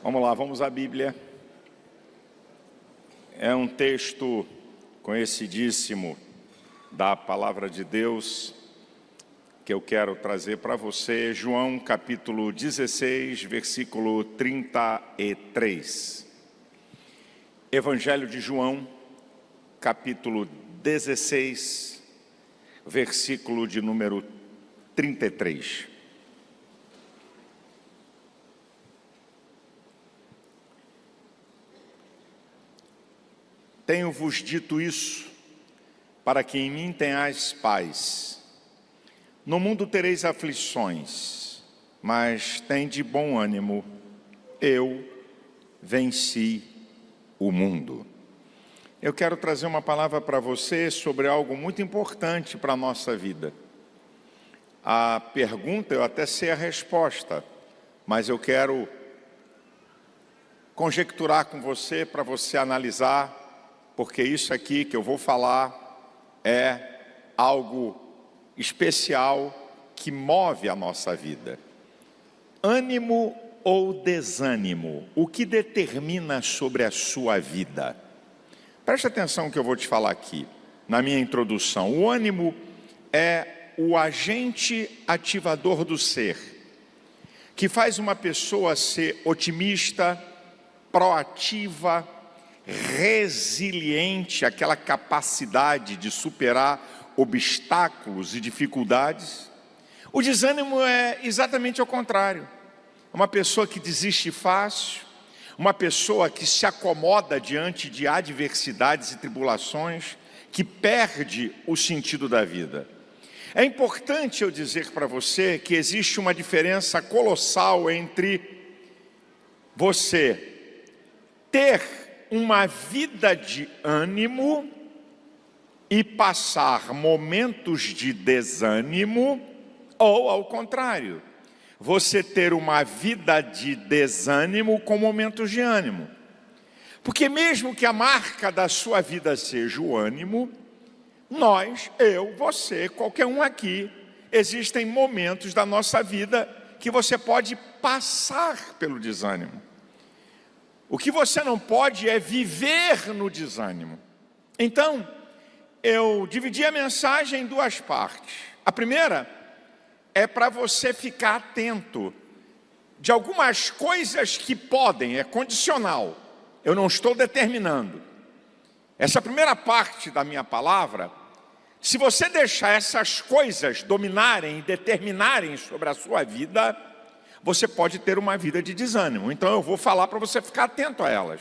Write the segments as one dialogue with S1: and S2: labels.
S1: Vamos lá, vamos à Bíblia. É um texto conhecidíssimo da Palavra de Deus que eu quero trazer para você. João capítulo 16, versículo 33. Evangelho de João, capítulo 16, versículo de número 33. Tenho-vos dito isso, para que em mim tenhais paz. No mundo tereis aflições, mas tende bom ânimo, eu venci o mundo. Eu quero trazer uma palavra para você sobre algo muito importante para a nossa vida. A pergunta, eu até sei a resposta, mas eu quero conjecturar com você, para você analisar, porque isso aqui que eu vou falar é algo especial que move a nossa vida. Ânimo ou desânimo? O que determina sobre a sua vida? Preste atenção no que eu vou te falar aqui, na minha introdução. O ânimo é o agente ativador do ser, que faz uma pessoa ser otimista, proativa, resiliente, aquela capacidade de superar obstáculos e dificuldades. O desânimo é exatamente ao contrário. Uma pessoa que desiste fácil, uma pessoa que se acomoda diante de adversidades e tribulações, que perde o sentido da vida. É importante eu dizer para você que existe uma diferença colossal entre você ter uma vida de ânimo e passar momentos de desânimo, ou ao contrário, você ter uma vida de desânimo com momentos de ânimo. Porque mesmo que a marca da sua vida seja o ânimo, nós, eu, você, qualquer um aqui, existem momentos da nossa vida que você pode passar pelo desânimo. O que você não pode é viver no desânimo. Então, eu dividi a mensagem em duas partes. A primeira é para você ficar atento de algumas coisas que podem, é condicional, eu não estou determinando. Essa primeira parte da minha palavra, se você deixar essas coisas dominarem e determinarem sobre a sua vida, você pode ter uma vida de desânimo. Então eu vou falar para você ficar atento a elas.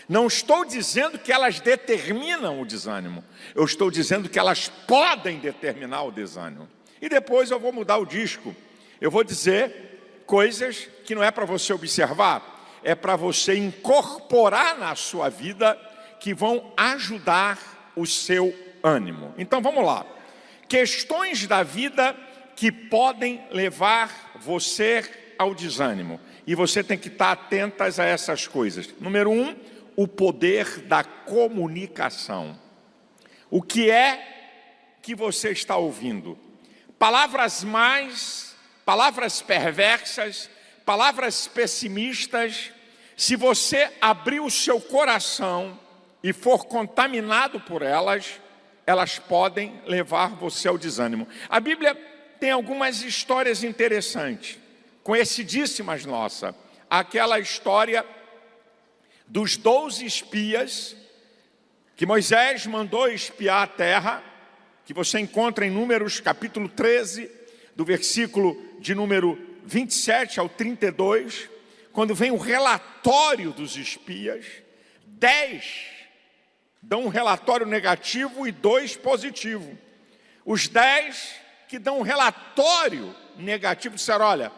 S1: Não estou dizendo que elas determinam o desânimo. Eu estou dizendo que elas podem determinar o desânimo. E depois eu vou mudar o disco. Eu vou dizer coisas que não é para você observar, é para você incorporar na sua vida, que vão ajudar o seu ânimo. Então vamos lá. Questões da vida que podem levar você ao desânimo. E você tem que estar atentas a essas coisas. Número 1, o poder da comunicação. O que é que você está ouvindo? Palavras perversas, palavras pessimistas. Se você abrir o seu coração e for contaminado por elas, elas podem levar você ao desânimo. A Bíblia tem algumas histórias interessantes, conhecidíssimas nossa. Aquela história dos 12 espias que Moisés mandou espiar a terra, que você encontra em Números capítulo 13, do versículo de número 27 ao 32, quando vem o relatório dos espias. 10 dão um relatório negativo e 2 positivo. Os 10 que dão um relatório negativo disseram: olha,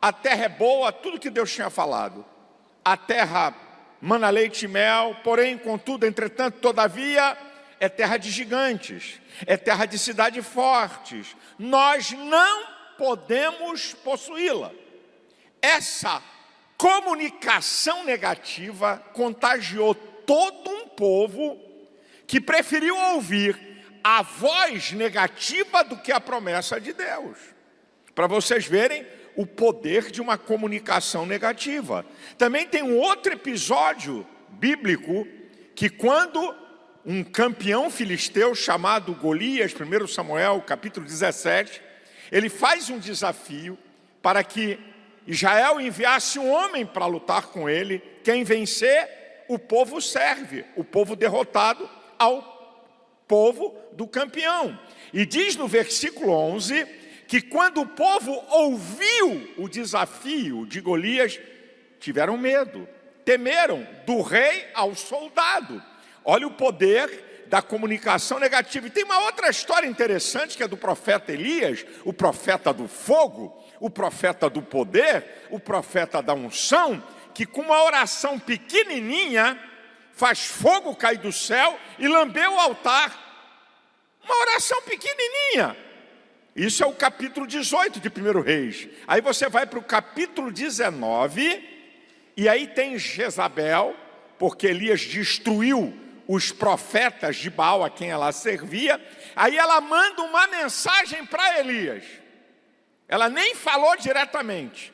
S1: a terra é boa, tudo que Deus tinha falado. A terra mana leite e mel, porém, contudo, entretanto, todavia, é terra de gigantes, é terra de cidades fortes. Nós não podemos possuí-la. Essa comunicação negativa contagiou todo um povo que preferiu ouvir a voz negativa do que a promessa de Deus. Para vocês verem o poder de uma comunicação negativa. Também tem um outro episódio bíblico que quando um campeão filisteu chamado Golias, 1 Samuel capítulo 17, ele faz um desafio para que Israel enviasse um homem para lutar com ele. Quem vencer, o povo serve, o povo derrotado ao povo do campeão. E diz no versículo 11 que quando o povo ouviu o desafio de Golias, tiveram medo, temeram do rei ao soldado. Olha o poder da comunicação negativa. E tem uma outra história interessante que é do profeta Elias, o profeta do fogo, o profeta do poder, o profeta da unção, que com uma oração pequenininha faz fogo cair do céu e lamber o altar. Uma oração pequenininha. Isso é o capítulo 18 de 1 Reis. Aí você vai para o capítulo 19, e aí tem Jezabel, porque Elias destruiu os profetas de Baal a quem ela servia. Aí ela manda uma mensagem para Elias. Ela nem falou diretamente.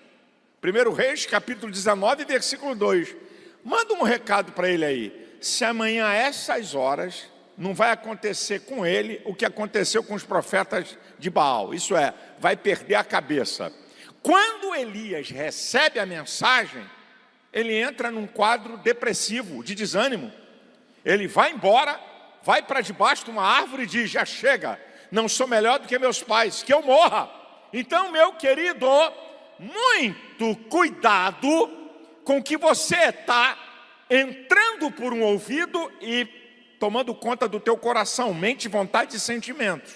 S1: 1 Reis, capítulo 19, versículo 2. Manda um recado para ele aí. Se amanhã a essas horas não vai acontecer com ele o que aconteceu com os profetas de Baal. Isso é, vai perder a cabeça. Quando Elias recebe a mensagem, ele entra num quadro depressivo, de desânimo. Ele vai embora, vai para debaixo de uma árvore e diz: já chega, não sou melhor do que meus pais, que eu morra. Então, meu querido, muito cuidado com o que você está entrando por um ouvido e tomando conta do teu coração, mente, vontade e sentimentos.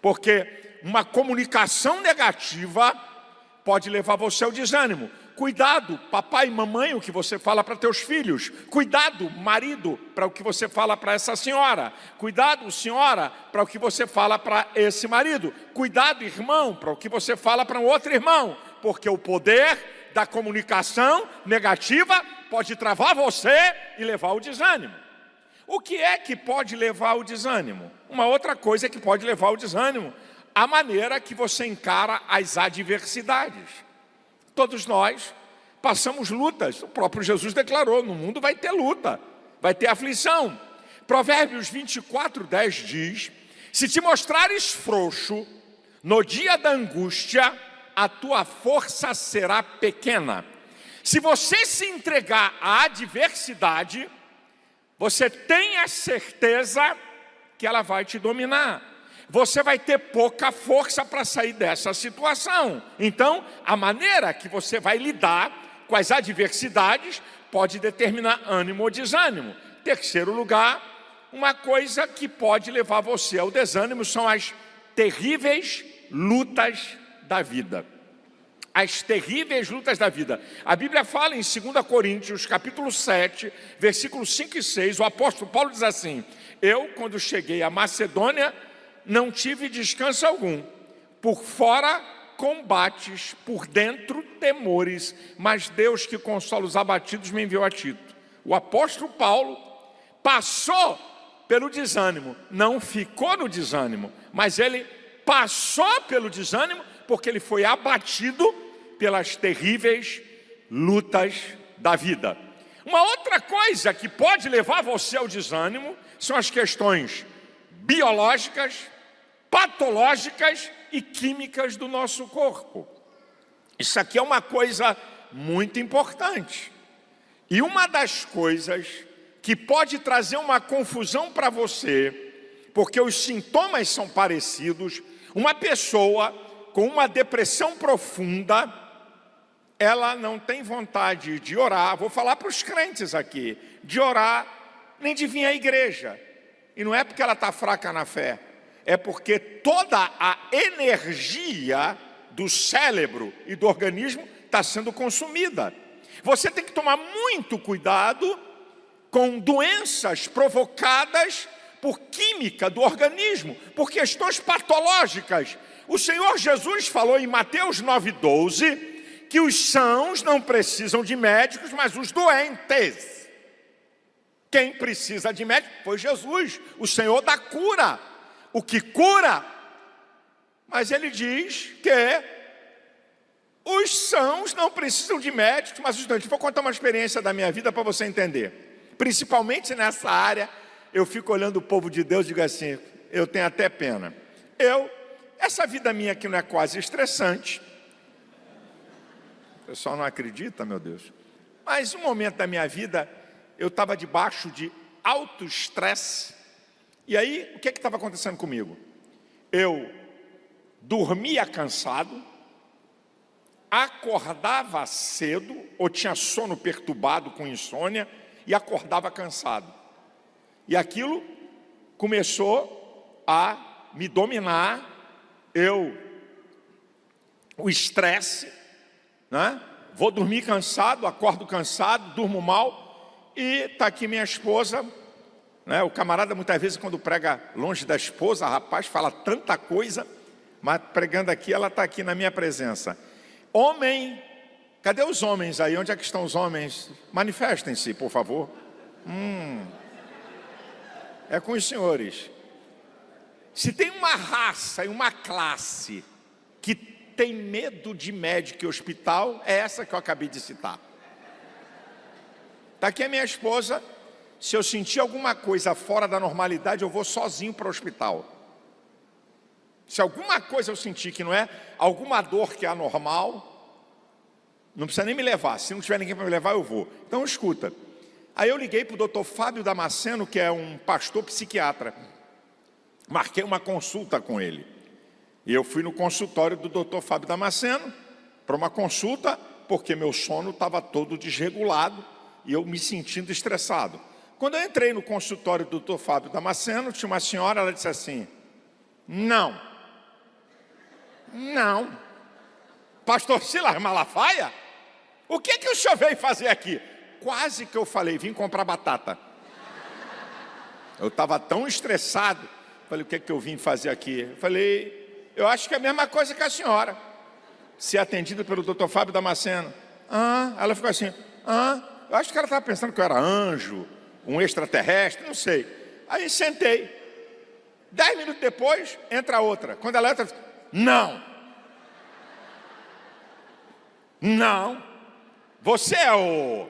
S1: Porque uma comunicação negativa pode levar você ao desânimo. Cuidado, papai e mamãe, o que você fala para teus filhos. Cuidado, marido, para o que você fala para essa senhora. Cuidado, senhora, para o que você fala para esse marido. Cuidado, irmão, para o que você fala para um outro irmão. Porque o poder da comunicação negativa pode travar você e levar ao desânimo. O que é que pode levar ao desânimo? Uma outra coisa que pode levar ao desânimo: a maneira que você encara as adversidades. Todos nós passamos lutas. O próprio Jesus declarou: no mundo vai ter luta, vai ter aflição. Provérbios 24:10 diz: se te mostrares frouxo no dia da angústia, a tua força será pequena. Se você se entregar à adversidade, você tem a certeza que ela vai te dominar. Você vai ter pouca força para sair dessa situação. Então, a maneira que você vai lidar com as adversidades pode determinar ânimo ou desânimo. Terceiro lugar, uma coisa que pode levar você ao desânimo são as terríveis lutas da vida. As terríveis lutas da vida. A Bíblia fala em 2 Coríntios, capítulo 7, versículos 5 e 6, o apóstolo Paulo diz assim: eu, quando cheguei à Macedônia, não tive descanso algum. Por fora, combates, por dentro, temores, mas Deus que consola os abatidos me enviou a Tito. O apóstolo Paulo passou pelo desânimo, não ficou no desânimo, mas ele passou pelo desânimo porque ele foi abatido pelas terríveis lutas da vida. Uma outra coisa que pode levar você ao desânimo são as questões biológicas, patológicas e químicas do nosso corpo. Isso aqui é uma coisa muito importante. E uma das coisas que pode trazer uma confusão para você, porque os sintomas são parecidos, uma pessoa com uma depressão profunda, ela não tem vontade de orar, vou falar para os crentes aqui, de orar, nem de vir à igreja. E não é porque ela está fraca na fé, é porque toda a energia do cérebro e do organismo está sendo consumida. Você tem que tomar muito cuidado com doenças provocadas por química do organismo, por questões patológicas. O Senhor Jesus falou em Mateus 9,12 que os sãos não precisam de médicos, mas os doentes. Quem precisa de médico foi Jesus, o Senhor da cura, o que cura. Mas ele diz que Os sãos não precisam de médicos, mas os doentes. Vou contar uma experiência da minha vida para você entender. Principalmente nessa área, eu fico olhando o povo de Deus e digo assim, eu tenho até pena. Essa vida minha aqui não é quase estressante. O pessoal não acredita, meu Deus. Mas um momento da minha vida, eu estava debaixo de alto estresse. E aí, o que estava acontecendo comigo? Eu dormia cansado, acordava cedo, ou tinha sono perturbado com insônia, e acordava cansado. E aquilo começou a me dominar, o estresse, né? Vou dormir cansado, acordo cansado, durmo mal, e está aqui minha esposa, né? O camarada muitas vezes quando prega longe da esposa, rapaz, fala tanta coisa, mas pregando aqui, ela está aqui na minha presença. Homem, cadê os homens aí? Onde é que estão os homens? Manifestem-se, por favor. É com os senhores. Se tem uma raça e uma classe que tem medo de médico e hospital, é essa que eu acabei de citar. Está aqui a minha esposa. Se eu sentir alguma coisa fora da normalidade, eu vou sozinho para o hospital. Se alguma coisa eu sentir que não é alguma dor que é anormal, não precisa nem me levar. Se não tiver ninguém para me levar, eu vou. Então escuta. Aí eu liguei para o Dr. Fábio Damasceno, que é um pastor psiquiatra. Marquei uma consulta com ele. E eu fui no consultório do Dr. Fábio Damasceno para uma consulta, porque meu sono estava todo desregulado e eu me sentindo estressado. Quando eu entrei no consultório do Dr. Fábio Damasceno, tinha uma senhora, ela disse assim, não, pastor Silas Malafaia, o que o senhor veio fazer aqui? Quase que eu falei, vim comprar batata. Eu estava tão estressado, falei, o que eu vim fazer aqui? Eu falei, eu acho que é a mesma coisa que a senhora. Ser atendida pelo Dr. Fábio Damasceno. Ela ficou assim, eu acho que ela estava pensando que eu era anjo, um extraterrestre, não sei. Aí sentei. 10 minutos depois, entra outra. Quando ela entra, não, você é o...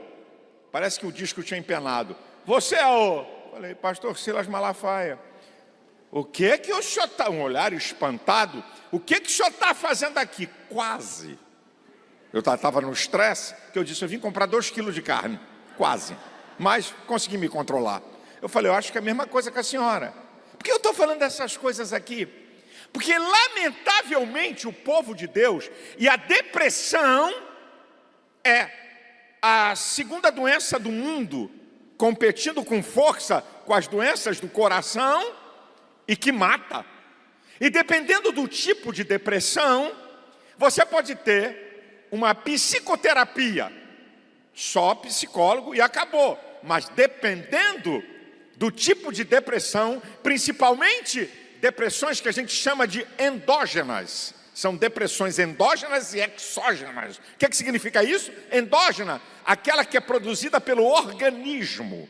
S1: Parece que o disco tinha empenado. Você é o... Falei, pastor Silas Malafaia. O que o senhor está... Um olhar espantado. O que o senhor está fazendo aqui? Quase. Eu estava no estresse, que eu disse, eu vim comprar 2 quilos de carne. Quase. Mas consegui me controlar. Eu falei, eu acho que é a mesma coisa que a senhora. Por que eu estou falando dessas coisas aqui? Porque, lamentavelmente, o povo de Deus, e a depressão é a segunda doença do mundo, competindo com força com as doenças do coração e que mata. E dependendo do tipo de depressão, você pode ter uma psicoterapia, só psicólogo e acabou. Mas dependendo do tipo de depressão, principalmente depressões que a gente chama de endógenas. São depressões endógenas e exógenas. O que significa isso? Endógena, aquela que é produzida pelo organismo.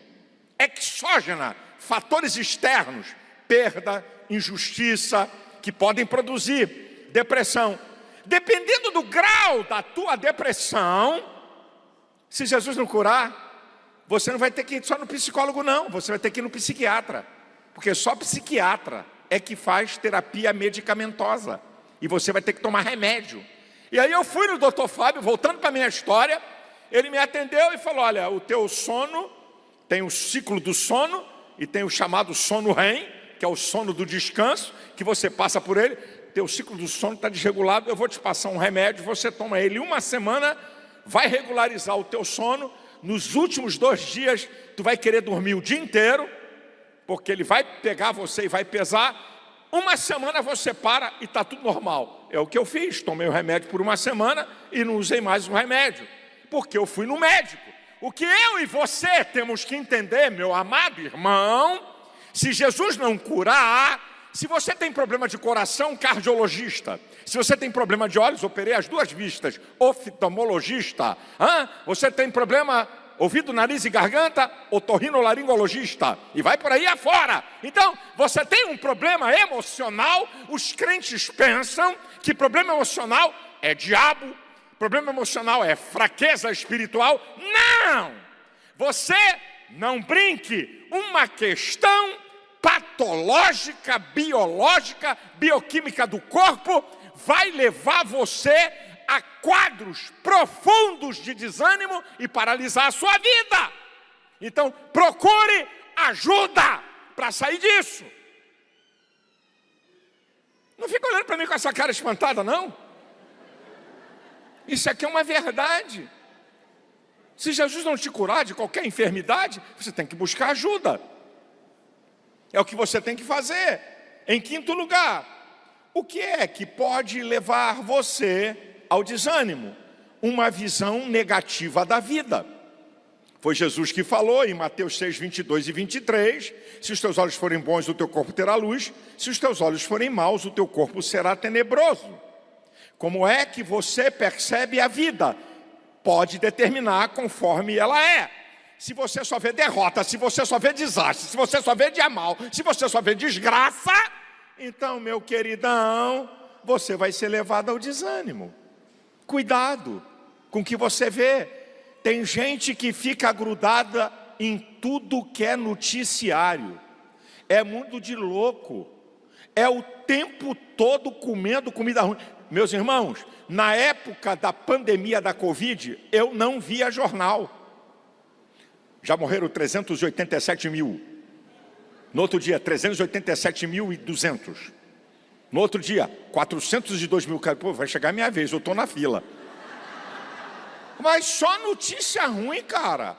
S1: Exógena, fatores externos, perda, injustiça, que podem produzir depressão. Dependendo do grau da tua depressão, se Jesus não curar, você não vai ter que ir só no psicólogo não, você vai ter que ir no psiquiatra. Porque só psiquiatra é que faz terapia medicamentosa. E você vai ter que tomar remédio. E aí eu fui no Dr. Fábio, voltando para a minha história, ele me atendeu e falou, olha, o teu sono, tem o ciclo do sono, e tem o chamado sono REM, que é o sono do descanso, que você passa por ele, teu ciclo do sono está desregulado, eu vou te passar um remédio, você toma ele 1 semana, vai regularizar o teu sono, nos últimos 2 dias, tu vai querer dormir o dia inteiro, porque ele vai pegar você e vai pesar, 1 semana você para e está tudo normal. É o que eu fiz, tomei o remédio por 1 semana e não usei mais o remédio, porque eu fui no médico. O que eu e você temos que entender, meu amado irmão, se Jesus não curar, se você tem problema de coração, cardiologista. Se você tem problema de olhos, operei as 2 vistas, oftalmologista. Você tem problema ouvido, nariz e garganta, otorrinolaringologista. E vai por aí afora. Então, você tem um problema emocional, os crentes pensam que problema emocional é diabo, problema emocional é fraqueza espiritual. Não! Você não brinque. Uma questão patológica, biológica, bioquímica do corpo vai levar você a quadros profundos de desânimo e paralisar a sua vida. Então, procure ajuda para sair disso. Não fica olhando para mim com essa cara espantada, não. Isso aqui é uma verdade. Se Jesus não te curar de qualquer enfermidade, você tem que buscar ajuda. É o que você tem que fazer. Em quinto lugar, o que é que pode levar você ao desânimo? Uma visão negativa da vida. Foi Jesus que falou em Mateus 6, 22 e 23, se os teus olhos forem bons, o teu corpo terá luz, se os teus olhos forem maus, o teu corpo será tenebroso. Como é que você percebe a vida? Pode determinar conforme ela é. Se você só vê derrota, se você só vê desastre, se você só vê dia mal, se você só vê desgraça, então, meu queridão, você vai ser levado ao desânimo. Cuidado com o que você vê. Tem gente que fica grudada em tudo que é noticiário. É mundo de louco. É o tempo todo comendo comida ruim. Meus irmãos, na época da pandemia da Covid, eu não via jornal. Já morreram 387 mil. No outro dia, 387.200. No outro dia, 402 mil. Pô, vai chegar a minha vez, eu estou na fila. Mas só notícia ruim, cara.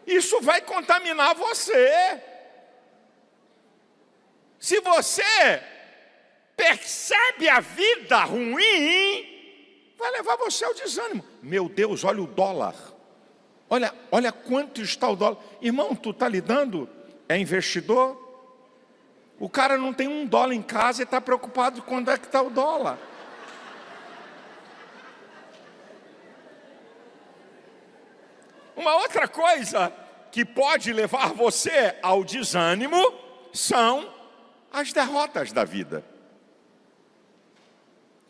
S1: Isso vai contaminar você. Se você percebe a vida ruim, vai levar você ao desânimo. Meu Deus, olha o dólar. Olha quanto está o dólar. Irmão, tu está lidando? É investidor? O cara não tem $1 em casa e está preocupado com onde é que está o dólar. Uma outra coisa que pode levar você ao desânimo são as derrotas da vida.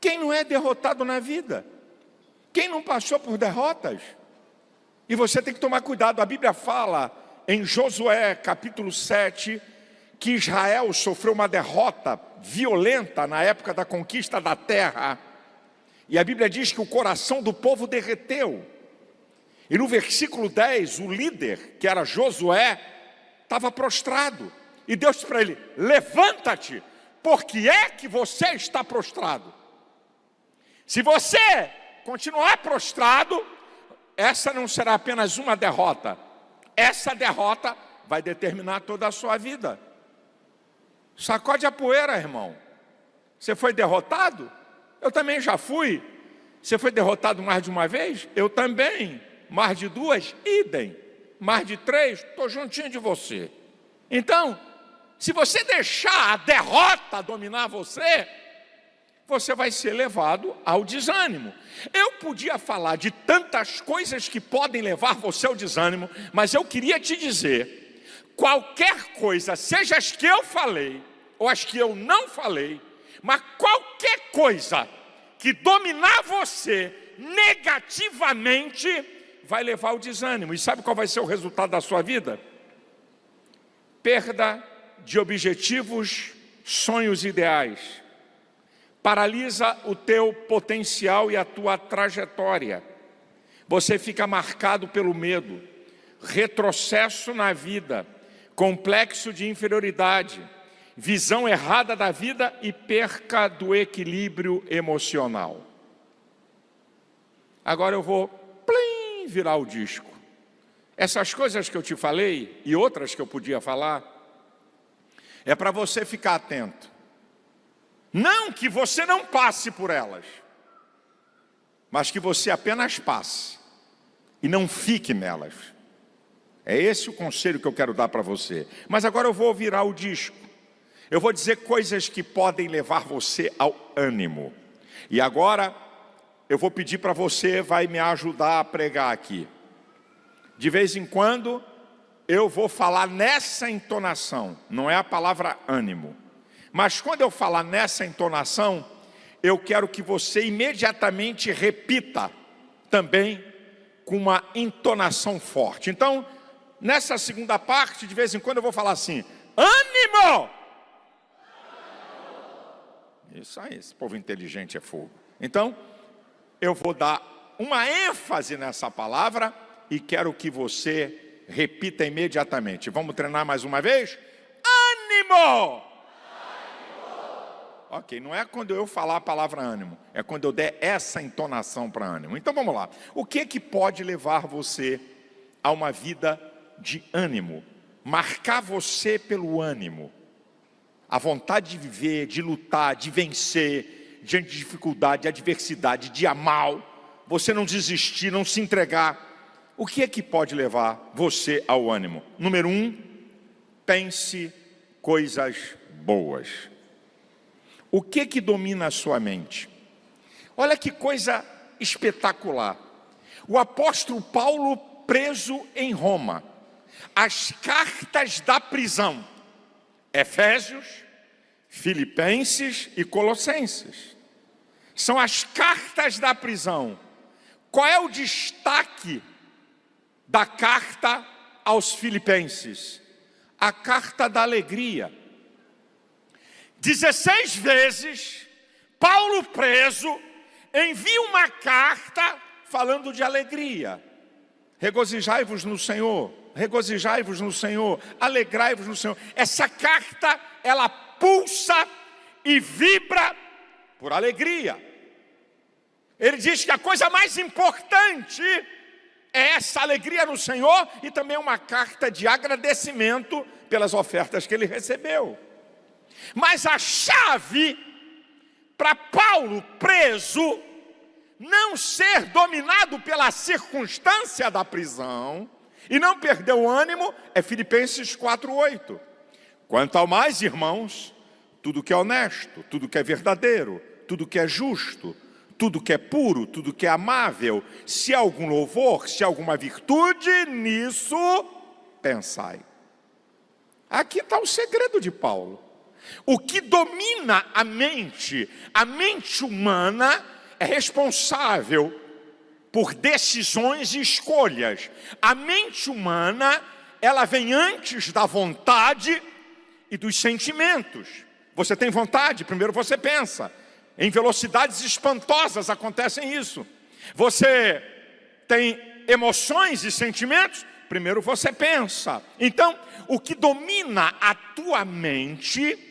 S1: Quem não é derrotado na vida? Quem não passou por derrotas? E você tem que tomar cuidado. A Bíblia fala em Josué capítulo 7 que Israel sofreu uma derrota violenta na época da conquista da terra. E a Bíblia diz que o coração do povo derreteu. E no versículo 10, o líder, que era Josué, estava prostrado. E Deus disse para ele: levanta-te, porque é que você está prostrado. Se você continuar prostrado, essa não será apenas uma derrota. Essa derrota vai determinar toda a sua vida. Sacode a poeira, irmão. Você foi derrotado? Eu também já fui. Você foi derrotado mais de uma vez? Eu também. Mais de 2, idem. Mais de 3, estou juntinho de você. Então, se você deixar a derrota dominar você, você vai ser levado ao desânimo. Eu podia falar de tantas coisas que podem levar você ao desânimo, mas eu queria te dizer, qualquer coisa, seja as que eu falei, ou as que eu não falei, mas qualquer coisa que dominar você negativamente, vai levar ao desânimo. E sabe qual vai ser o resultado da sua vida? Perda de objetivos, sonhos, ideais. Paralisa o teu potencial e a tua trajetória. Você fica marcado pelo medo, retrocesso na vida, complexo de inferioridade, visão errada da vida e perca do equilíbrio emocional. Agora eu vou virar o disco. Essas coisas que eu te falei e outras que eu podia falar é para você ficar atento. Não que você não passe por elas, mas que você apenas passe e não fique nelas. É esse o conselho que eu quero dar para você. Mas agora eu vou virar o disco. Eu vou dizer coisas que podem levar você ao ânimo. E agora eu vou pedir para você, vai me ajudar a pregar aqui. De vez em quando, eu vou falar nessa entonação, não é a palavra ânimo. Mas quando eu falar nessa entonação, eu quero que você imediatamente repita também com uma entonação forte. Então, nessa segunda parte, de vez em quando eu vou falar assim: ânimo! Isso aí, esse povo inteligente é fogo. Então, eu vou dar uma ênfase nessa palavra e quero que você repita imediatamente. Vamos treinar mais uma vez? Ânimo! Ok, não é quando eu falar a palavra ânimo, é quando eu der essa entonação para ânimo. Então vamos lá. O que pode levar você a uma vida de ânimo? Marcar você pelo ânimo. A vontade de viver, de lutar, de vencer, diante de dificuldade, de adversidade, de amar, você não desistir, não se entregar. O que pode levar você ao ânimo? Número 1, pense coisas boas. O que domina a sua mente? Olha que coisa espetacular. O apóstolo Paulo preso em Roma. As cartas da prisão. Efésios, Filipenses e Colossenses. São as cartas da prisão. Qual é o destaque da carta aos Filipenses? A carta da alegria. 16 vezes, Paulo preso, envia uma carta falando de alegria. Regozijai-vos no Senhor, regozijai-vos no Senhor, alegrai-vos no Senhor. Essa carta, ela pulsa e vibra por alegria. Ele diz que a coisa mais importante é essa alegria no Senhor e também uma carta de agradecimento pelas ofertas que ele recebeu. Mas a chave para Paulo preso não ser dominado pela circunstância da prisão e não perder o ânimo é Filipenses 4:8. Quanto ao mais, irmãos, tudo que é honesto, tudo que é verdadeiro, tudo que é justo, tudo que é puro, tudo que é amável, se há algum louvor, se há alguma virtude, nisso pensai. Aqui está o segredo de Paulo. O que domina a mente humana é responsável por decisões e escolhas. A mente humana, ela vem antes da vontade e dos sentimentos. Você tem vontade, primeiro você pensa. Em velocidades espantosas acontecem isso. Você tem emoções e sentimentos, primeiro você pensa. Então, o que domina a tua mente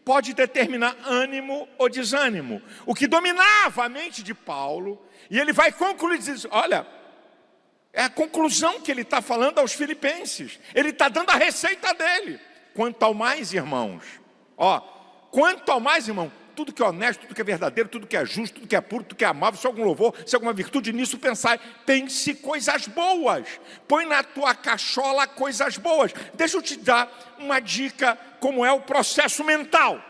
S1: pode determinar ânimo ou desânimo. O que dominava a mente de Paulo, e ele vai concluir, diz, olha, é a conclusão que ele está falando aos filipenses. Ele está dando a receita dele. Quanto ao mais, irmãos, quanto ao mais, irmão, tudo que é honesto, tudo que é verdadeiro, tudo que é justo, tudo que é puro, tudo que é amável, se há algum louvor, se há alguma virtude, nisso pensai. Pense coisas boas. Põe na tua cachola coisas boas. Deixa eu te dar uma dica como é o processo mental.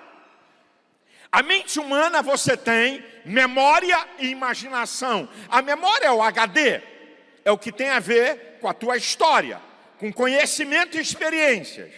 S1: A mente humana, você tem memória e imaginação. A memória é o HD, é o que tem a ver com a tua história, com conhecimento e experiências.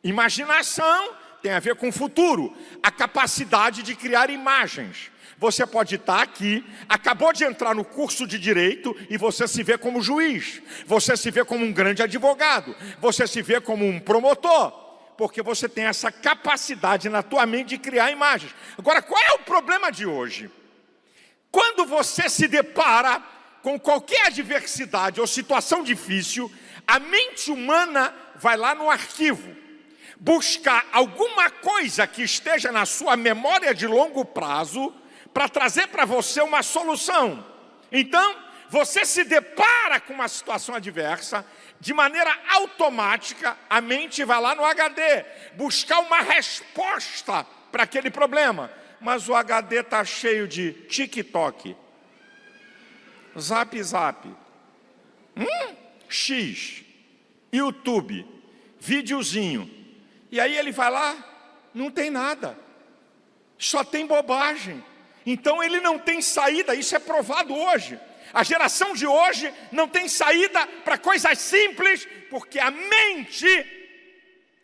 S1: Imaginação tem a ver com o futuro, a capacidade de criar imagens. Você pode estar aqui, acabou de entrar no curso de Direito e você se vê como juiz, você se vê como um grande advogado, você se vê como um promotor, porque você tem essa capacidade na tua mente de criar imagens. Agora, qual é o problema de hoje? Quando você se depara com qualquer adversidade ou situação difícil, a mente humana vai lá no arquivo, buscar alguma coisa que esteja na sua memória de longo prazo para trazer para você uma solução. Então, você se depara com uma situação adversa, de maneira automática, a mente vai lá no HD, buscar uma resposta para aquele problema. Mas o HD está cheio de TikTok, Zap Zap, X, YouTube, videozinho. E aí ele vai lá, não tem nada, só tem bobagem. Então ele não tem saída, isso é provado hoje. A geração de hoje não tem saída para coisas simples, porque a mente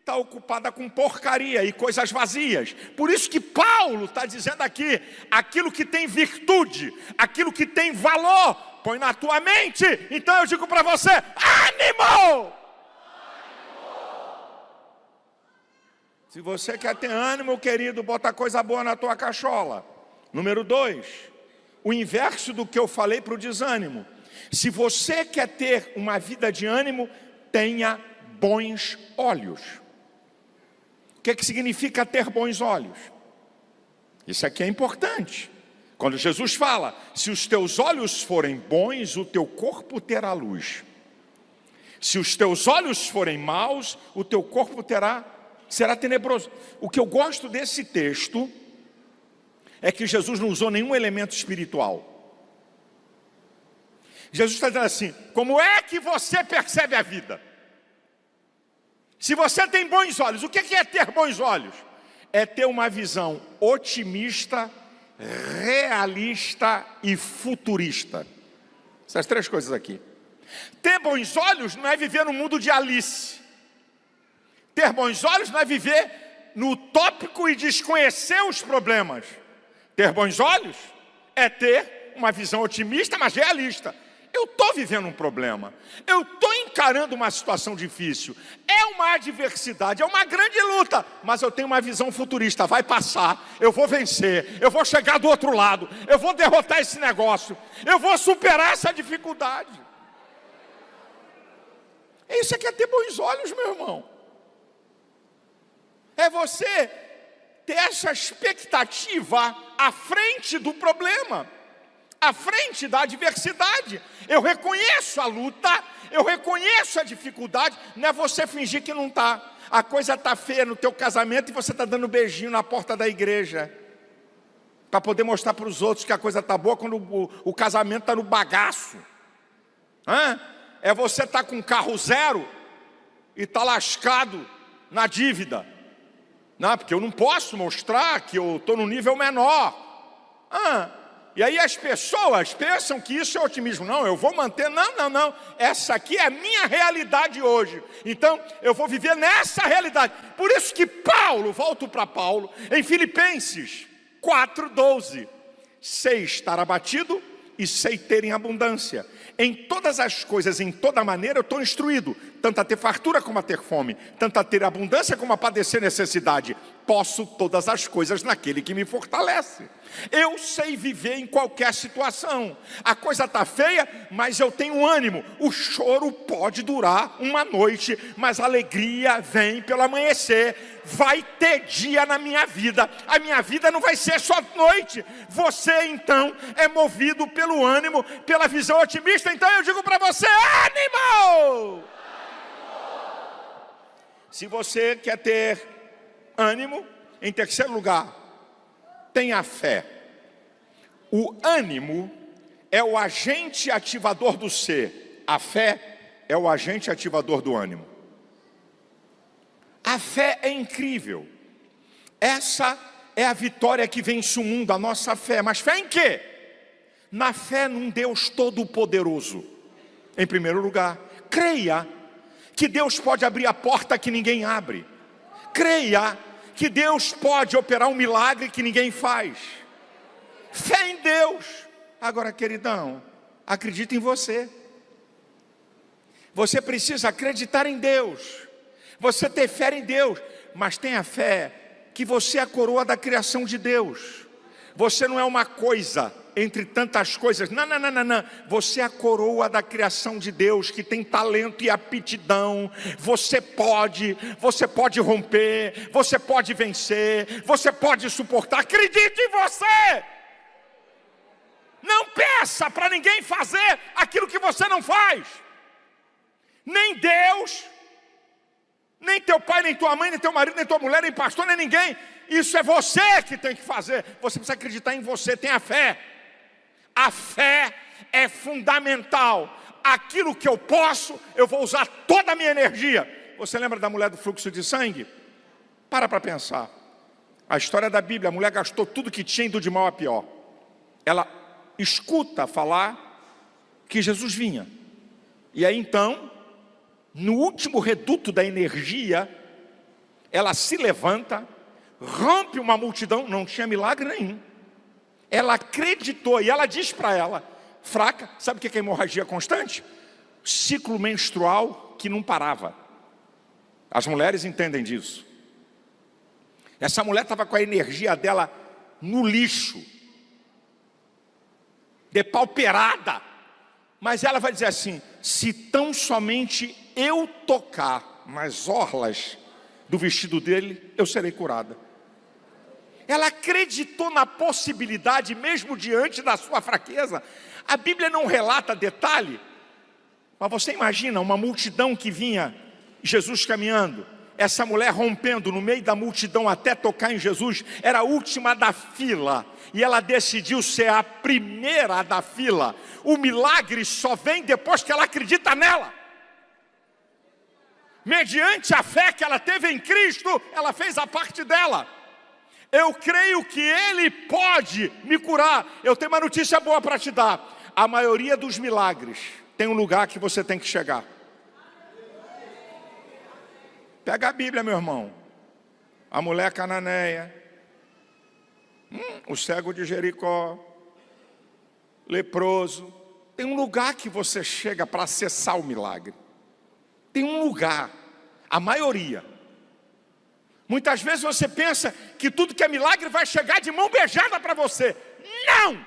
S1: está ocupada com porcaria e coisas vazias. Por isso que Paulo está dizendo aqui, aquilo que tem virtude, aquilo que tem valor, põe na tua mente. Então eu digo para você, ânimo! Se você quer ter ânimo, querido, bota coisa boa na tua cachola. Número 2, o inverso do que eu falei para o desânimo. Se você quer ter uma vida de ânimo, tenha bons olhos. O que significa ter bons olhos? Isso aqui é importante. Quando Jesus fala, se os teus olhos forem bons, o teu corpo terá luz. Se os teus olhos forem maus, o teu corpo será tenebroso. O que eu gosto desse texto é que Jesus não usou nenhum elemento espiritual. Jesus está dizendo assim, como é que você percebe a vida? Se você tem bons olhos, o que é ter bons olhos? É ter uma visão otimista, realista e futurista. Essas 3 coisas aqui. Ter bons olhos não é viver no mundo de Alice. Ter bons olhos não é viver no utópico e desconhecer os problemas. Ter bons olhos é ter uma visão otimista, mas realista. Eu estou vivendo um problema, eu estou encarando uma situação difícil, é uma adversidade, é uma grande luta, mas eu tenho uma visão futurista, vai passar, eu vou vencer, eu vou chegar do outro lado, eu vou derrotar esse negócio, eu vou superar essa dificuldade. Isso aqui é ter bons olhos, meu irmão. É você ter essa expectativa à frente do problema, à frente da adversidade. Eu reconheço a luta, eu reconheço a dificuldade. Não é você fingir que não está. A coisa está feia no teu casamento e você está dando beijinho na porta da igreja, para poder mostrar para os outros que a coisa está boa, quando o casamento está no bagaço. É você estar com um carro zero e está lascado na dívida. Não, porque eu não posso mostrar que eu estou no nível menor. E aí as pessoas pensam que isso é otimismo. Não, eu vou manter, não. Essa aqui é a minha realidade hoje. Então, eu vou viver nessa realidade. Por isso que Paulo, volto para Paulo, em Filipenses 4:12. Sei estar abatido e sei ter em abundância. Em todas as coisas, em toda maneira, eu estou instruído, tanto a ter fartura como a ter fome, tanto a ter abundância como a padecer necessidade. Posso todas as coisas naquele que me fortalece. Eu sei viver em qualquer situação. A coisa está feia, mas eu tenho ânimo. O choro pode durar uma noite, mas a alegria vem pelo amanhecer. Vai ter dia na minha vida. A minha vida não vai ser só noite. Você então é movido pelo ânimo, pela visão otimista. Então eu digo para você, ânimo! Se você quer ter ânimo, em terceiro lugar, tenha fé. O ânimo é o agente ativador do ser. A fé é o agente ativador do ânimo. A fé é incrível. Essa é a vitória que vence o mundo, a nossa fé. Mas fé em quê? Na fé num Deus todo-poderoso. Em primeiro lugar, creia que Deus pode abrir a porta que ninguém abre. Creia que Deus pode operar um milagre que ninguém faz. Fé em Deus. Agora, queridão, acredita em você. Você precisa acreditar em Deus. Você ter fé em Deus. Mas tenha fé que você é a coroa da criação de Deus. Você não é uma coisa entre tantas coisas. Não. Você é a coroa da criação de Deus, que tem talento e aptidão. Você pode romper, você pode vencer, você pode suportar. Acredite em você. Não peça para ninguém fazer aquilo que você não faz. Nem Deus, nem teu pai, nem tua mãe, nem teu marido, nem tua mulher, nem pastor, nem ninguém. Isso é você que tem que fazer. Você precisa acreditar em você, tenha fé. A fé é fundamental. Aquilo que eu posso, eu vou usar toda a minha energia. Você lembra da mulher do fluxo de sangue? Para pensar. A história da Bíblia, a mulher gastou tudo que tinha, indo de mal a pior. Ela escuta falar que Jesus vinha. E aí então, no último reduto da energia, ela se levanta, rompe uma multidão, não tinha milagre nenhum. Ela acreditou, e ela diz para ela, fraca, sabe o que é hemorragia constante? Ciclo menstrual que não parava. As mulheres entendem disso. Essa mulher estava com a energia dela no lixo, depauperada. Mas ela vai dizer assim, se tão somente eu tocar nas orlas do vestido dele, eu serei curada. Ela acreditou na possibilidade, mesmo diante da sua fraqueza. A Bíblia não relata detalhe, mas você imagina uma multidão que vinha, Jesus caminhando, essa mulher rompendo no meio da multidão até tocar em Jesus, era a última da fila, e ela decidiu ser a primeira da fila. O milagre só vem depois que ela acredita nela. Mediante a fé que ela teve em Cristo, ela fez a parte dela. Eu creio que Ele pode me curar. Eu tenho uma notícia boa para te dar. A maioria dos milagres tem um lugar que você tem que chegar. Pega a Bíblia, meu irmão. A mulher cananeia, o cego de Jericó, leproso. Tem um lugar que você chega para acessar o milagre. Tem um lugar, a maioria. Muitas vezes você pensa que tudo que é milagre vai chegar de mão beijada para você. Não!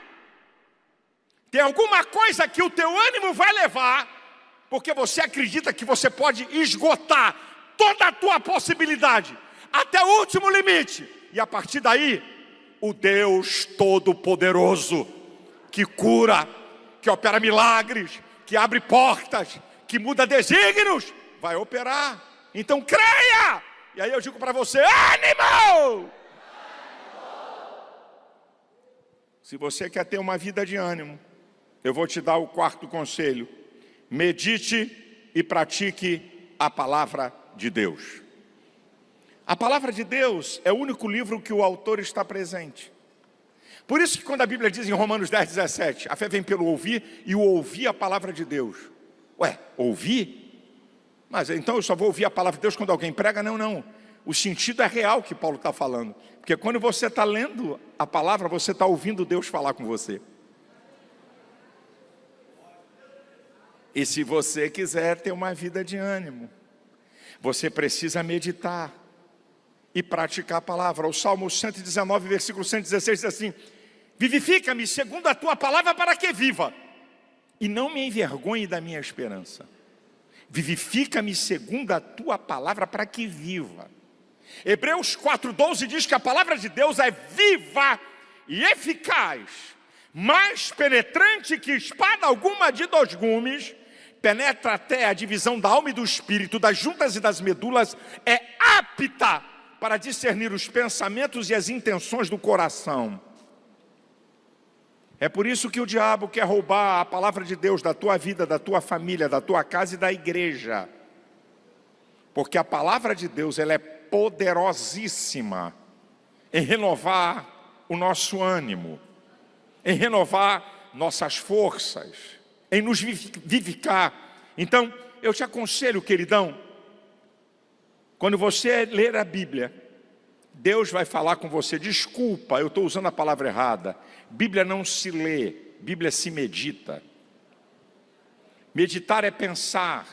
S1: Tem alguma coisa que o teu ânimo vai levar, porque você acredita que você pode esgotar toda a tua possibilidade, até o último limite. E a partir daí, o Deus Todo-Poderoso, que cura, que opera milagres, que abre portas, que muda desígnios, vai operar. Então creia! E aí eu digo para você, ânimo! Se você quer ter uma vida de ânimo, eu vou te dar o quarto conselho. Medite e pratique a palavra de Deus. A palavra de Deus é o único livro que o autor está presente. Por isso que quando a Bíblia diz em Romanos 10:17, a fé vem pelo ouvir, e o ouvir a palavra de Deus. Ué, ouvir? Mas então eu só vou ouvir a palavra de Deus quando alguém prega? Não, não. O sentido é real que Paulo está falando. Porque quando você está lendo a palavra, você está ouvindo Deus falar com você. E se você quiser ter uma vida de ânimo, você precisa meditar e praticar a palavra. O Salmo 119, versículo 116 diz assim: vivifica-me segundo a tua palavra para que viva, e não me envergonhe da minha esperança. Vivifica-me segundo a tua palavra para que viva. Hebreus 4:12 diz que a palavra de Deus é viva e eficaz, mais penetrante que espada alguma de 2 gumes, penetra até a divisão da alma e do espírito, das juntas e das medulas, é apta para discernir os pensamentos e as intenções do coração. É por isso que o diabo quer roubar a palavra de Deus da tua vida, da tua família, da tua casa e da igreja. Porque a palavra de Deus, ela é poderosíssima em renovar o nosso ânimo, em renovar nossas forças, em nos vivificar. Então, eu te aconselho, queridão, quando você ler a Bíblia, Deus vai falar com você. Desculpa, eu estou usando a palavra errada. Bíblia não se lê, Bíblia se medita. Meditar é pensar,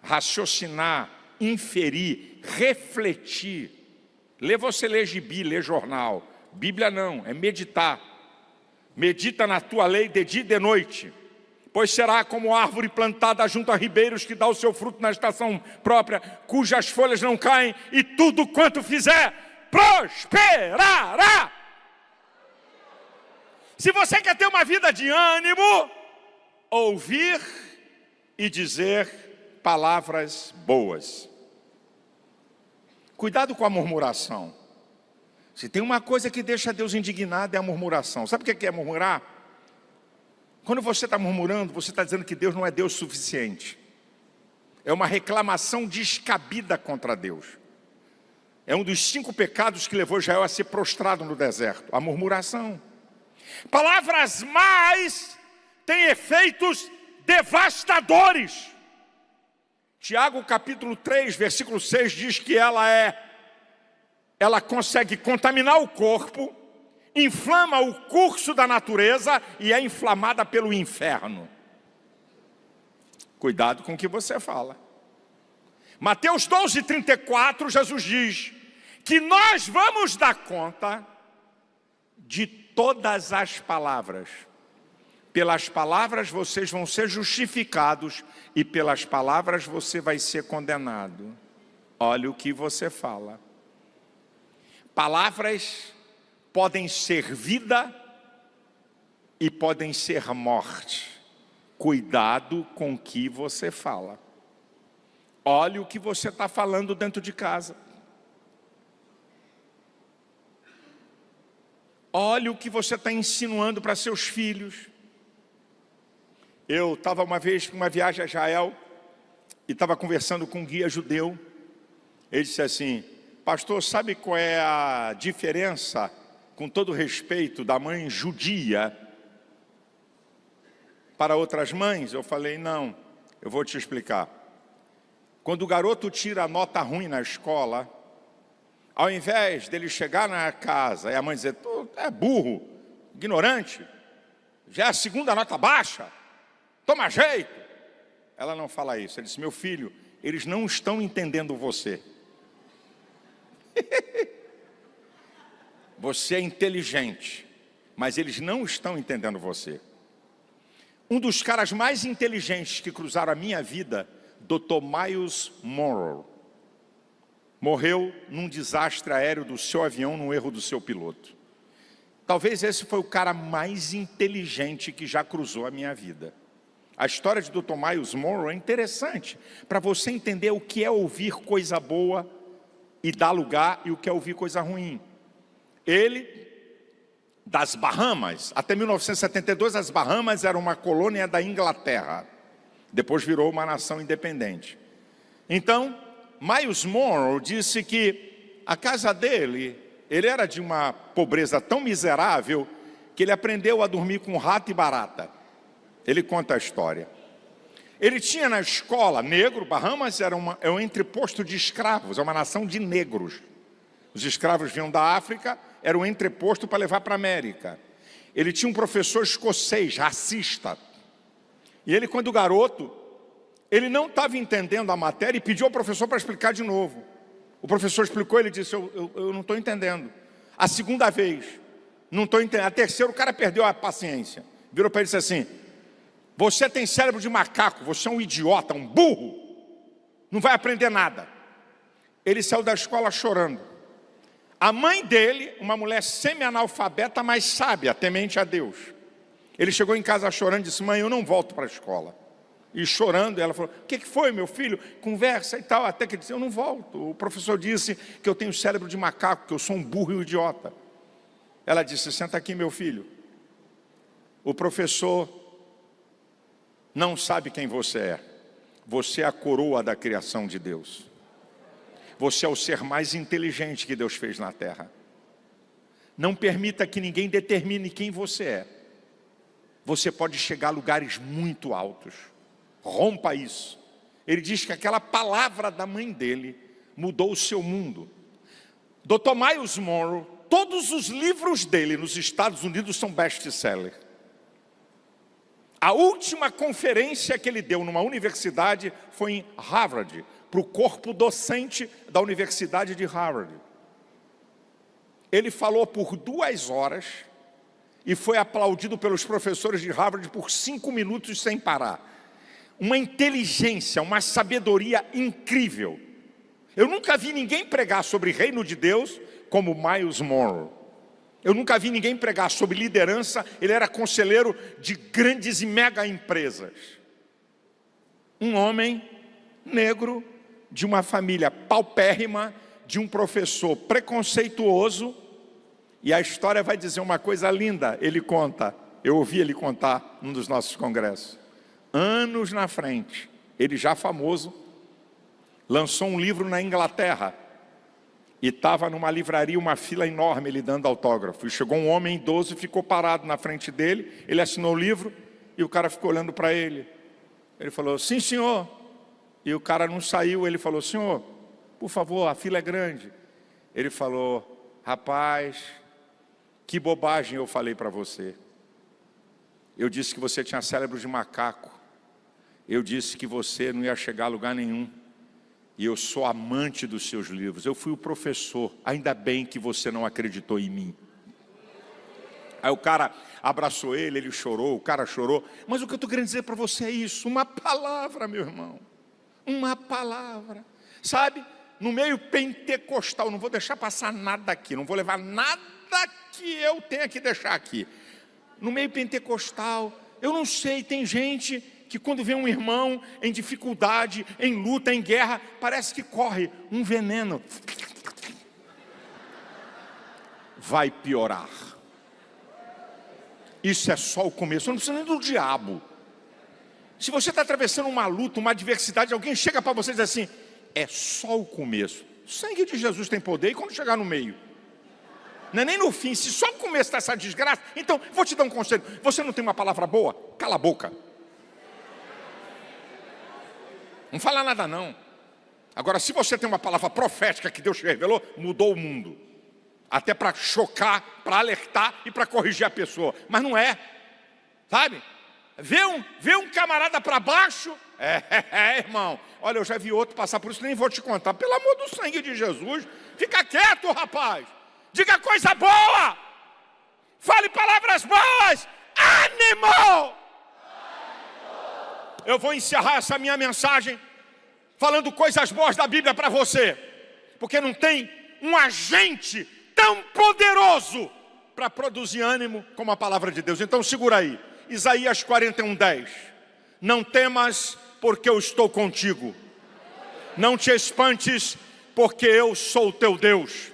S1: raciocinar, inferir, refletir. Você lê gibi, lê jornal. Bíblia não, é meditar. Medita na tua lei de dia e de noite, pois será como árvore plantada junto a ribeiros, que dá o seu fruto na estação própria, cujas folhas não caem, e tudo quanto fizer prosperará. Se você quer ter uma vida de ânimo, ouvir e dizer palavras boas. Cuidado com a murmuração. Se tem uma coisa que deixa Deus indignado, é a murmuração. Sabe o que é murmurar? Quando você está murmurando, você está dizendo que Deus não é Deus suficiente. É uma reclamação descabida contra Deus. É um dos 5 pecados que levou Israel a ser prostrado no deserto, a murmuração. Palavras más têm efeitos devastadores. Tiago capítulo 3, versículo 6 diz que ela é ela consegue contaminar o corpo, inflama o curso da natureza e é inflamada pelo inferno. Cuidado com o que você fala. Mateus 12:34, Jesus diz que nós vamos dar conta de todas as palavras. Pelas palavras vocês vão ser justificados e pelas palavras você vai ser condenado. Olha o que você fala. Palavras podem ser vida e podem ser morte. Cuidado com o que você fala. Olha o que você está falando dentro de casa. Olha o que você está insinuando para seus filhos. Eu estava uma vez com uma viagem a Israel e estava conversando com um guia judeu. Ele disse assim: pastor, sabe qual é a diferença, com todo respeito, da mãe judia para outras mães? Eu falei: não, eu vou te explicar. Quando o garoto tira a nota ruim na escola, ao invés dele chegar na casa e a mãe dizer: tu é burro, ignorante, já é a segunda nota baixa, toma jeito. Ela não fala isso. Ela disse: meu filho, eles não estão entendendo você. Você é inteligente, mas eles não estão entendendo você. Um dos caras mais inteligentes que cruzaram a minha vida, Dr. Miles Monroe, morreu num desastre aéreo do seu avião, num erro do seu piloto. Talvez esse foi o cara mais inteligente que já cruzou a minha vida. A história de Dr. Miles Monroe é interessante, para você entender o que é ouvir coisa boa e dar lugar, e o que é ouvir coisa ruim. Ele, das Bahamas, até 1972, as Bahamas eram uma colônia da Inglaterra. Depois virou uma nação independente. Então, Miles Monroe disse que a casa dele, ele era de uma pobreza tão miserável que ele aprendeu a dormir com rato e barata. Ele conta a história. Ele tinha na escola negro. Bahamas era um entreposto de escravos, é uma nação de negros. Os escravos vinham da África, era um entreposto para levar para a América. Ele tinha um professor escocês, racista. E ele, quando garoto, ele não estava entendendo a matéria e pediu ao professor para explicar de novo. O professor explicou, ele disse: eu não estou entendendo. A segunda vez, não estou entendendo. A terceira, o cara perdeu a paciência. Virou para ele e disse assim: você tem cérebro de macaco, você é um idiota, um burro, não vai aprender nada. Ele saiu da escola chorando. A mãe dele, uma mulher semi-analfabeta, mas sábia, temente a Deus. Ele chegou em casa chorando e disse: mãe, eu não volto para a escola. E chorando, ela falou: o que foi, meu filho? Conversa e tal. Até que ele disse: eu não volto. O professor disse que eu tenho cérebro de macaco, que eu sou um burro e um idiota. Ela disse: senta aqui, meu filho. O professor não sabe quem você é. Você é a coroa da criação de Deus. Você é o ser mais inteligente que Deus fez na terra. Não permita que ninguém determine quem você é. Você pode chegar a lugares muito altos. Rompa isso. Ele diz que aquela palavra da mãe dele mudou o seu mundo. Dr. Miles Monroe, todos os livros dele nos Estados Unidos são best-seller. A última conferência que ele deu numa universidade foi em Harvard, para o corpo docente da Universidade de Harvard. Ele falou por 2 horas e foi aplaudido pelos professores de Harvard por 5 minutos sem parar. Uma inteligência, uma sabedoria incrível. Eu nunca vi ninguém pregar sobre o reino de Deus como Miles Monroe. Eu nunca vi ninguém pregar sobre liderança. Ele era conselheiro de grandes e mega empresas. Um homem negro, de uma família paupérrima, de um professor preconceituoso. E a história vai dizer uma coisa linda. Ele conta, eu ouvi ele contar num dos nossos congressos. Anos na frente, ele já famoso, lançou um livro na Inglaterra. E estava numa livraria, uma fila enorme, ele dando autógrafo. E chegou um homem idoso e ficou parado na frente dele. Ele assinou o livro e o cara ficou olhando para ele. Ele falou: sim, senhor. E o cara não saiu. Ele falou: senhor, por favor, a fila é grande. Ele falou: rapaz, que bobagem eu falei para você. Eu disse que você tinha cérebro de macaco. Eu disse que você não ia chegar a lugar nenhum. E eu sou amante dos seus livros. Eu fui o professor. Ainda bem que você não acreditou em mim. Aí o cara abraçou ele chorou, o cara chorou. Mas o que eu estou querendo dizer para você é isso. Uma palavra, meu irmão. Uma palavra. Sabe, no meio pentecostal, não vou deixar passar nada aqui. Não vou levar nada que eu tenha que deixar aqui. No meio pentecostal, eu não sei, tem gente que quando vê um irmão em dificuldade, em luta, em guerra, parece que corre um veneno. Vai piorar. Isso é só o começo, eu não preciso nem do diabo. Se você está atravessando uma luta, uma adversidade, alguém chega para você e diz assim: é só o começo. O sangue de Jesus tem poder, e quando chegar no meio? Não é nem no fim, se só o começo dessa desgraça. Então, vou te dar um conselho. Você não tem uma palavra boa? Cala a boca. Não fala nada não. Agora, se você tem uma palavra profética que Deus te revelou, mudou o mundo. Até para chocar, para alertar e para corrigir a pessoa. Mas não é, sabe? Vê um camarada para baixo. Irmão. Olha, eu já vi outro passar por isso, nem vou te contar. Pelo amor do sangue de Jesus, fica quieto, rapaz. Diga coisa boa. Fale palavras boas. Ânimo! Eu vou encerrar essa minha mensagem falando coisas boas da Bíblia para você. Porque não tem um agente tão poderoso para produzir ânimo como a palavra de Deus. Então segura aí. Isaías 41:10. Não temas, porque eu estou contigo. Não te espantes, porque eu sou o teu Deus.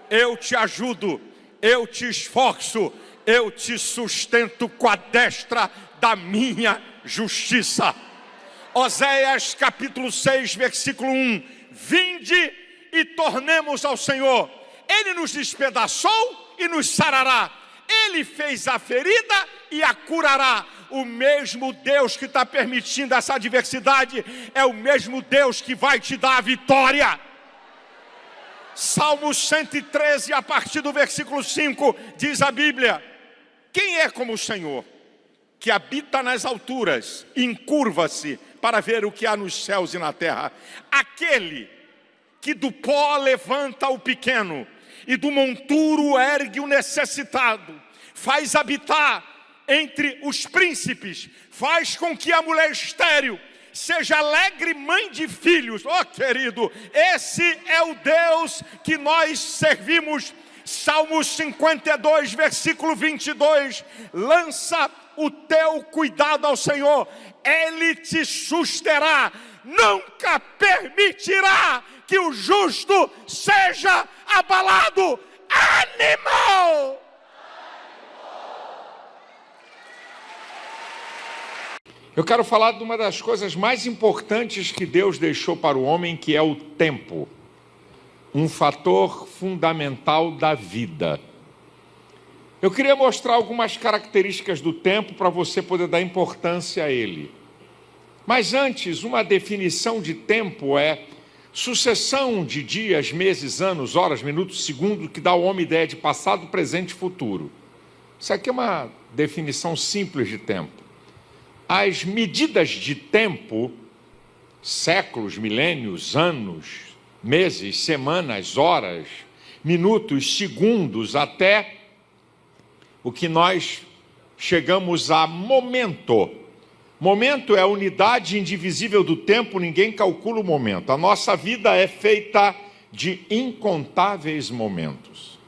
S1: Eu te ajudo, eu te esforço, eu te sustento com a destra da minha justiça. Oséias capítulo 6, versículo 1. Vinde e tornemos ao Senhor. Ele nos despedaçou e nos sarará. Ele fez a ferida e a curará. O mesmo Deus que está permitindo essa adversidade é o mesmo Deus que vai te dar a vitória. Salmo 113, a partir do versículo 5, diz a Bíblia: quem é como o Senhor, que habita nas alturas, encurva-se para ver o que há nos céus e na terra? Aquele que do pó levanta o pequeno e do monturo ergue o necessitado, faz habitar entre os príncipes, faz com que a mulher estéril seja alegre mãe de filhos. Oh, querido, esse é o Deus que nós servimos. Salmo 52, versículo 22. Lança o teu cuidado ao Senhor, Ele te susterá. Nunca permitirá que o justo seja abalado. Ânimo! Eu quero falar de uma das coisas mais importantes que Deus deixou para o homem, que é o tempo. Um fator fundamental da vida. Eu queria mostrar algumas características do tempo para você poder dar importância a ele. Mas antes, uma definição de tempo é sucessão de dias, meses, anos, horas, minutos, segundos, que dá ao homem ideia de passado, presente e futuro. Isso aqui é uma definição simples de tempo. As medidas de tempo, séculos, milênios, anos, meses, semanas, horas, minutos, segundos, até o que nós chegamos a momento. Momento é a unidade indivisível do tempo, ninguém calcula o momento. A nossa vida é feita de incontáveis momentos.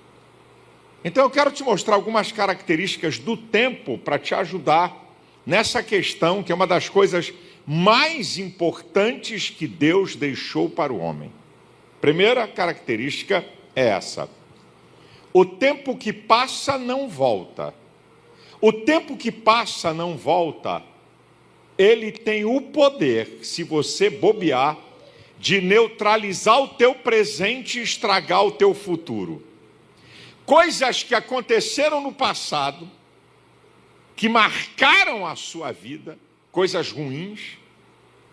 S1: Então eu quero te mostrar algumas características do tempo para te ajudar nessa questão, que é uma das coisas mais importantes que Deus deixou para o homem. Primeira característica é essa: o tempo que passa não volta. O tempo que passa não volta, ele tem o poder, se você bobear, de neutralizar o teu presente e estragar o teu futuro. Coisas que aconteceram no passado, que marcaram a sua vida, coisas ruins,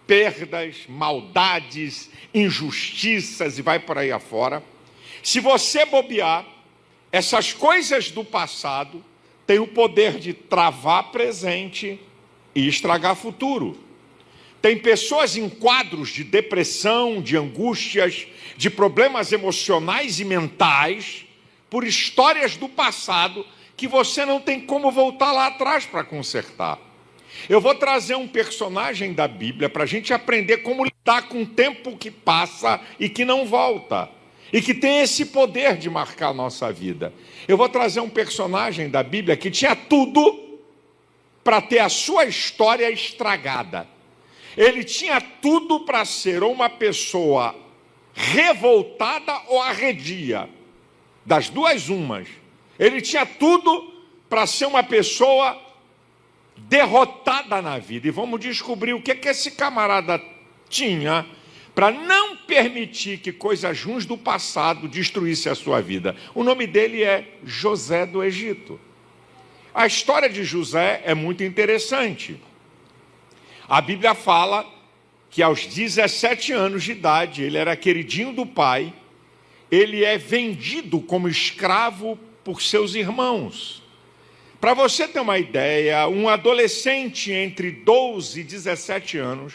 S1: perdas, maldades, injustiças e vai por aí afora, Se você bobear, essas coisas do passado têm o poder de travar presente e estragar futuro. Tem pessoas em quadros de depressão, de angústias, de problemas emocionais e mentais, por histórias do passado, que você não tem como voltar lá atrás para consertar. Eu vou trazer um personagem da Bíblia para a gente aprender como lidar com o tempo que passa e que não volta, e que tem esse poder de marcar a nossa vida. Eu vou trazer um personagem da Bíblia que tinha tudo para ter a sua história estragada. Ele tinha tudo para ser uma pessoa revoltada ou arredia, das duas umas. Ele tinha tudo para ser uma pessoa derrotada na vida. E vamos descobrir o que esse camarada tinha para não permitir que coisas ruins do passado destruíssem a sua vida. O nome dele é José do Egito. A história de José é muito interessante. A Bíblia fala que aos 17 anos de idade, ele era queridinho do pai, ele é vendido como escravo por seus irmãos. Para você ter uma ideia, um adolescente entre 12 e 17 anos,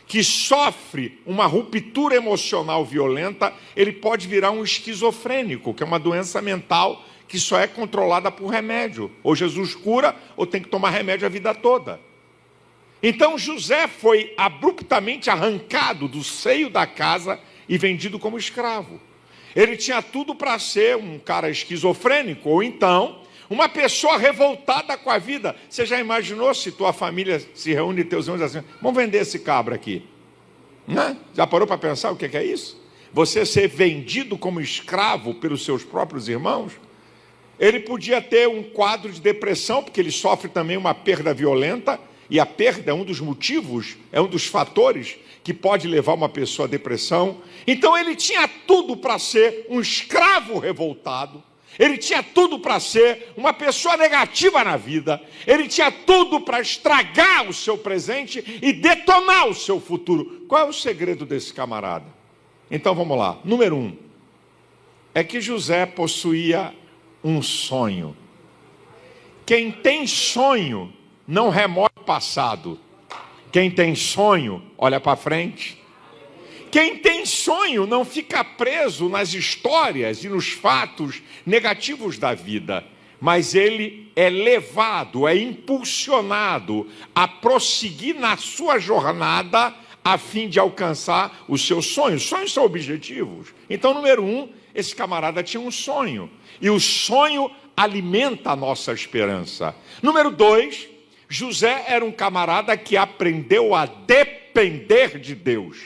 S1: que sofre uma ruptura emocional violenta, ele pode virar um esquizofrênico, que é uma doença mental que só é controlada por remédio. Ou Jesus cura, ou tem que tomar remédio a vida toda. Então José foi abruptamente arrancado do seio da casa e vendido como escravo. Ele tinha tudo para ser um cara esquizofrênico, ou então uma pessoa revoltada com a vida. Você já imaginou se tua família se reúne e teus irmãos assim, vamos vender esse cabra aqui? Né? Já parou para pensar o que é isso? Você ser vendido como escravo pelos seus próprios irmãos? Ele podia ter um quadro de depressão, porque ele sofre também uma perda violenta, e a perda é um dos motivos, é um dos fatores que pode levar uma pessoa à depressão. Então ele tinha tudo para ser um escravo revoltado, ele tinha tudo para ser uma pessoa negativa na vida, ele tinha tudo para estragar o seu presente e detonar o seu futuro. Qual é o segredo desse camarada? Então vamos lá. Número 1, é que José possuía um sonho. Quem tem sonho não remói o passado. Quem tem sonho, olha para frente. Quem tem sonho não fica preso nas histórias e nos fatos negativos da vida, mas ele é levado, é impulsionado a prosseguir na sua jornada a fim de alcançar os seus sonhos. Sonhos são objetivos. Então, número 1, esse camarada tinha um sonho, e o sonho alimenta a nossa esperança. Número 2, José era um camarada que aprendeu a depender de Deus.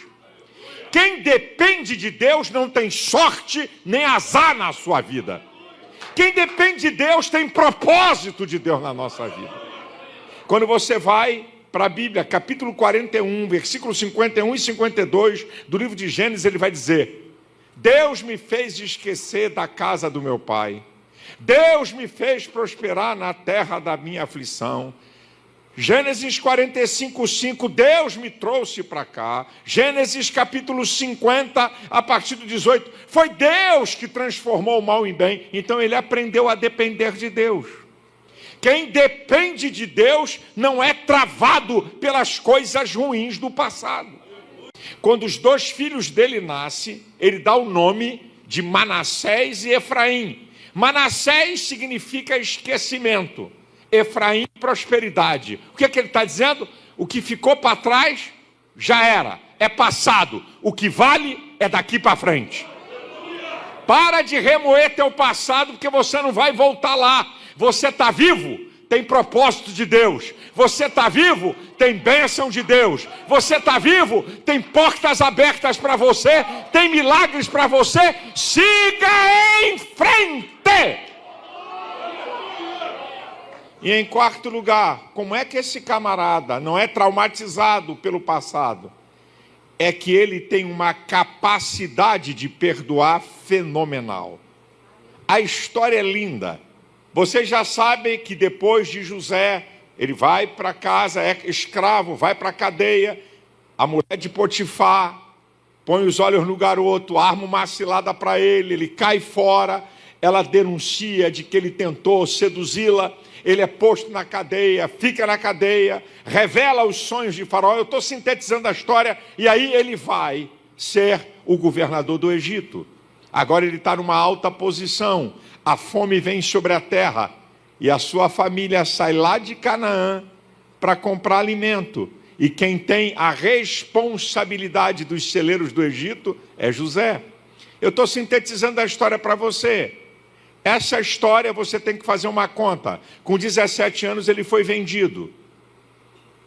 S1: Quem depende de Deus não tem sorte nem azar na sua vida. Quem depende de Deus tem propósito de Deus na nossa vida. Quando você vai para a Bíblia, capítulo 41, versículos 51 e 52 do livro de Gênesis, ele vai dizer: Deus me fez esquecer da casa do meu pai. Deus me fez prosperar na terra da minha aflição. Gênesis 45, 5, Deus me trouxe para cá. Gênesis capítulo 50, a partir do 18, foi Deus que transformou o mal em bem. Então ele aprendeu a depender de Deus. Quem depende de Deus não é travado pelas coisas ruins do passado. Quando os 2 filhos dele nascem, ele dá o nome de Manassés e Efraim. Manassés significa esquecimento, Efraim, prosperidade. O que ele está dizendo? O que ficou para trás já era, é passado. O que vale é daqui para frente. Para de remoer teu passado, porque você não vai voltar lá. Você está vivo, tem propósito de Deus. Você está vivo, tem bênção de Deus. Você está vivo, tem portas abertas para você, tem milagres para você. Siga em frente. E em quarto lugar, como é que esse camarada não é traumatizado pelo passado? É que ele tem uma capacidade de perdoar fenomenal. A história é linda. Vocês já sabem que depois de José, ele vai para casa, é escravo, vai para a cadeia. A mulher de Potifar põe os olhos no garoto, arma uma cilada para ele cai fora, ela denuncia de que ele tentou seduzi-la, ele é posto na cadeia, fica na cadeia, revela os sonhos de Faraó. Eu estou sintetizando a história, e aí ele vai ser o governador do Egito. Agora ele está numa alta posição, a fome vem sobre a terra, e a sua família sai lá de Canaã para comprar alimento. E quem tem a responsabilidade dos celeiros do Egito é José. Eu estou sintetizando a história para você. Essa história você tem que fazer uma conta. Com 17 anos ele foi vendido.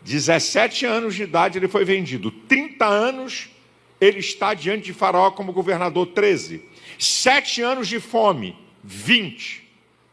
S1: 17 anos de idade ele foi vendido. 30 anos ele está diante de Faraó como governador, 13. 7 anos de fome, 20.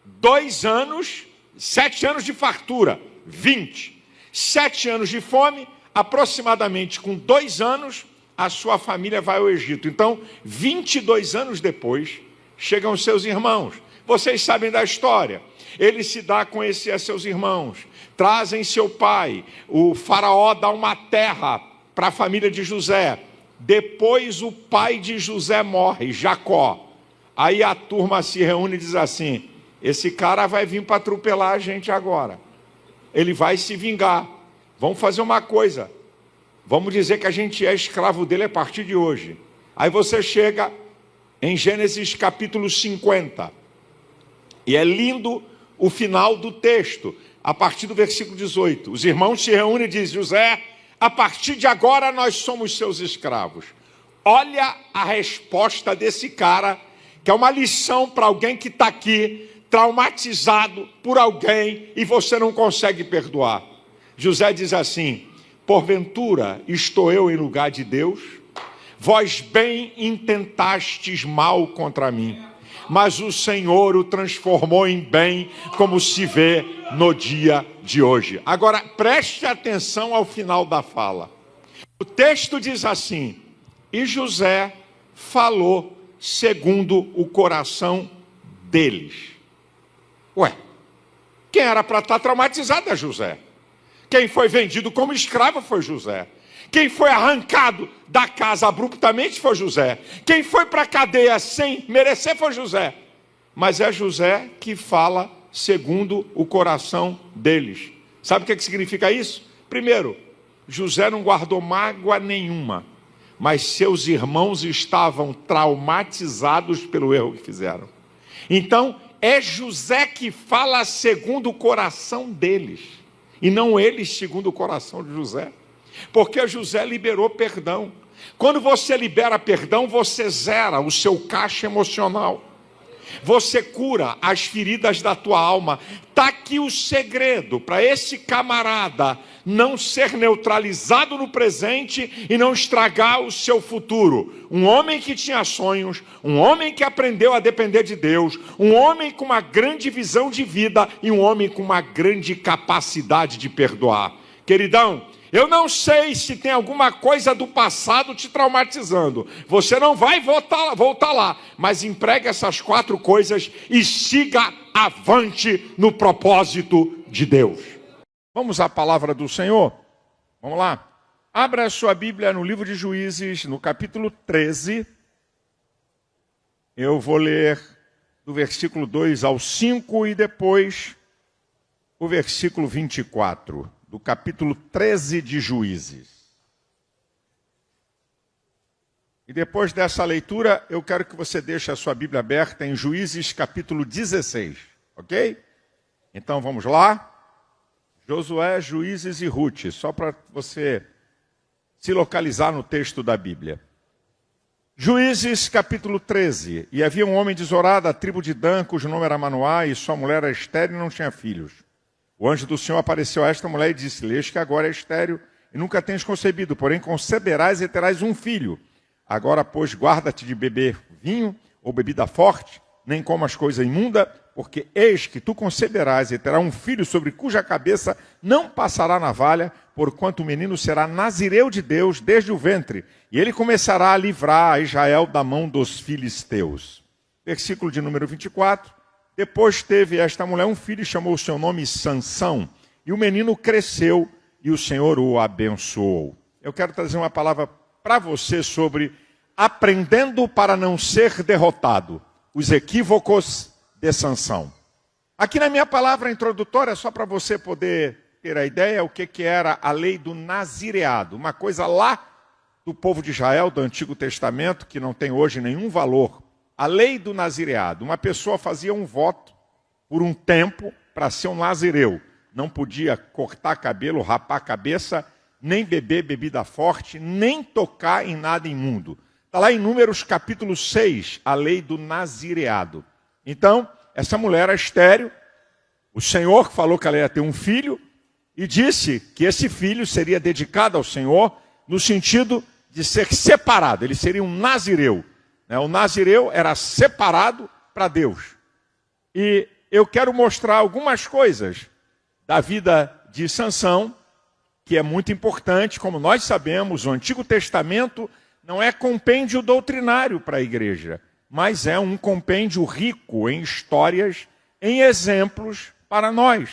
S1: 2 anos, 7 anos de fartura, 20. 7 anos de fome, aproximadamente com 2 anos, a sua família vai ao Egito. Então, 22 anos depois, chegam seus irmãos. Vocês sabem da história. Ele se dá a conhecer a seus irmãos, trazem seu pai. O faraó dá uma terra para a família de José. Depois o pai de José morre, Jacó. Aí a turma se reúne e diz assim: esse cara vai vir para atropelar a gente agora. Ele vai se vingar. Vamos fazer uma coisa. Vamos dizer que a gente é escravo dele a partir de hoje. Aí você chega em Gênesis capítulo 50. E é lindo o final do texto, a partir do versículo 18. Os irmãos se reúnem e dizem: José, a partir de agora nós somos seus escravos. Olha a resposta desse cara, que é uma lição para alguém que está aqui, traumatizado por alguém, e você não consegue perdoar. José diz assim: porventura estou eu em lugar de Deus? Vós bem intentastes mal contra mim, mas o Senhor o transformou em bem, como se vê no dia de hoje. Agora, preste atenção ao final da fala. O texto diz assim: e José falou segundo o coração deles. Ué, quem era para estar traumatizado é José. Quem foi vendido como escravo foi José. Quem foi arrancado da casa abruptamente foi José. Quem foi para a cadeia sem merecer foi José. Mas é José que fala segundo o coração deles. Sabe o que significa isso? Primeiro, José não guardou mágoa nenhuma, mas seus irmãos estavam traumatizados pelo erro que fizeram. Então, é José que fala segundo o coração deles, e não eles segundo o coração de José. Porque José liberou perdão. Quando você libera perdão, você zera o seu caixa emocional. Você cura as feridas da tua alma. Está aqui o segredo para esse camarada não ser neutralizado no presente e não estragar o seu futuro. Um homem que tinha sonhos, um homem que aprendeu a depender de Deus, um homem com uma grande visão de vida e um homem com uma grande capacidade de perdoar. Queridão, eu não sei se tem alguma coisa do passado te traumatizando. Você não vai voltar lá. Mas empregue essas 4 coisas e siga avante no propósito de Deus. Vamos à palavra do Senhor? Vamos lá. Abra a sua Bíblia no livro de Juízes, no capítulo 13. Eu vou ler do versículo 2 ao 5 e depois o versículo 24. Do capítulo 13 de Juízes. E depois dessa leitura, eu quero que você deixe a sua Bíblia aberta em Juízes capítulo 16, ok? Então vamos lá. Josué, Juízes e Rute, só para você se localizar no texto da Bíblia. Juízes capítulo 13. E havia um homem de Zorá, da tribo de Dan, cujo nome era Manoá, e sua mulher era estéril e não tinha filhos. O anjo do Senhor apareceu a esta mulher e disse: eis que agora é estéril e nunca tens concebido, porém conceberás e terás um filho. Agora, pois, guarda-te de beber vinho ou bebida forte, nem comas coisa imunda, porque eis que tu conceberás e terás um filho sobre cuja cabeça não passará navalha, porquanto o menino será nazireu de Deus desde o ventre, e ele começará a livrar a Israel da mão dos filisteus. Versículo de número 24. Depois teve esta mulher um filho e chamou o seu nome Sansão. E o menino cresceu e o Senhor o abençoou. Eu quero trazer uma palavra para você sobre aprendendo para não ser derrotado. Os equívocos de Sansão. Aqui na minha palavra introdutória, só para você poder ter a ideia, o que era a lei do nazireado. Uma coisa lá do povo de Israel, do Antigo Testamento, que não tem hoje nenhum valor. A lei do nazireado. Uma pessoa fazia um voto por um tempo para ser um nazireu. Não podia cortar cabelo, rapar a cabeça, nem beber bebida forte, nem tocar em nada imundo. Está lá em Números capítulo 6, a lei do nazireado. Então, essa mulher era estéril. O Senhor falou que ela ia ter um filho e disse que esse filho seria dedicado ao Senhor no sentido de ser separado. Ele seria um nazireu. O nazireu era separado para Deus. E eu quero mostrar algumas coisas da vida de Sansão, que é muito importante. Como nós sabemos, o Antigo Testamento não é compêndio doutrinário para a igreja, mas é um compêndio rico em histórias, em exemplos para nós,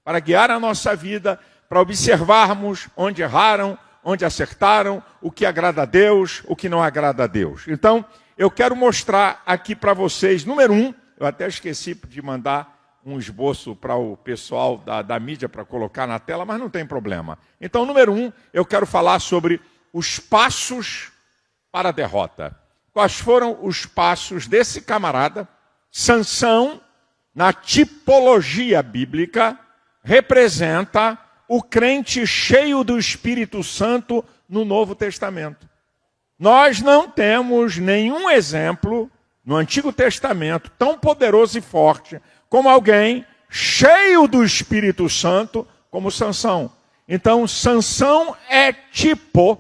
S1: para guiar a nossa vida, para observarmos onde erraram, onde acertaram, o que agrada a Deus, o que não agrada a Deus. Então, eu quero mostrar aqui para vocês, número 1, eu até esqueci de mandar um esboço para o pessoal da mídia para colocar na tela, mas não tem problema. Então, número 1, eu quero falar sobre os passos para a derrota. Quais foram os passos desse camarada? Sansão, na tipologia bíblica, representa o crente cheio do Espírito Santo no Novo Testamento. Nós não temos nenhum exemplo no Antigo Testamento tão poderoso e forte como alguém cheio do Espírito Santo como Sansão. Então, Sansão é tipo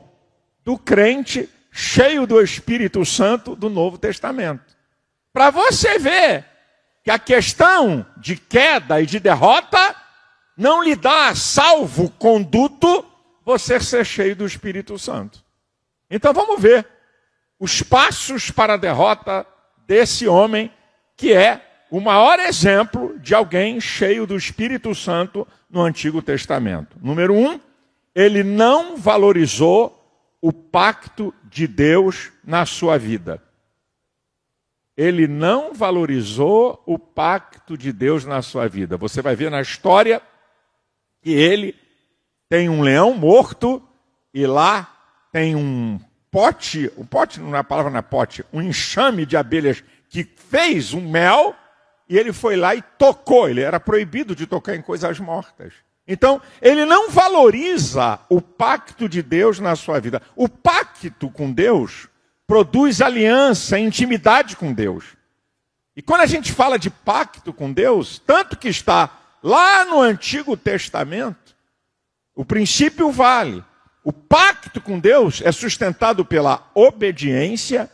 S1: do crente cheio do Espírito Santo do Novo Testamento. Para você ver que a questão de queda e de derrota não lhe dá salvo-conduto você ser cheio do Espírito Santo. Então vamos ver os passos para a derrota desse homem que é o maior exemplo de alguém cheio do Espírito Santo no Antigo Testamento. Número 1, ele não valorizou o pacto de Deus na sua vida. Ele não valorizou o pacto de Deus na sua vida. Você vai ver na história que ele tem um leão morto e lá tem um pote não é a palavra, não é pote, um enxame de abelhas que fez um mel e ele foi lá e tocou. Ele era proibido de tocar em coisas mortas. Então, ele não valoriza o pacto de Deus na sua vida. O pacto com Deus produz aliança, intimidade com Deus. E quando a gente fala de pacto com Deus, tanto que está lá no Antigo Testamento, o princípio vale. O pacto com Deus é sustentado pela obediência,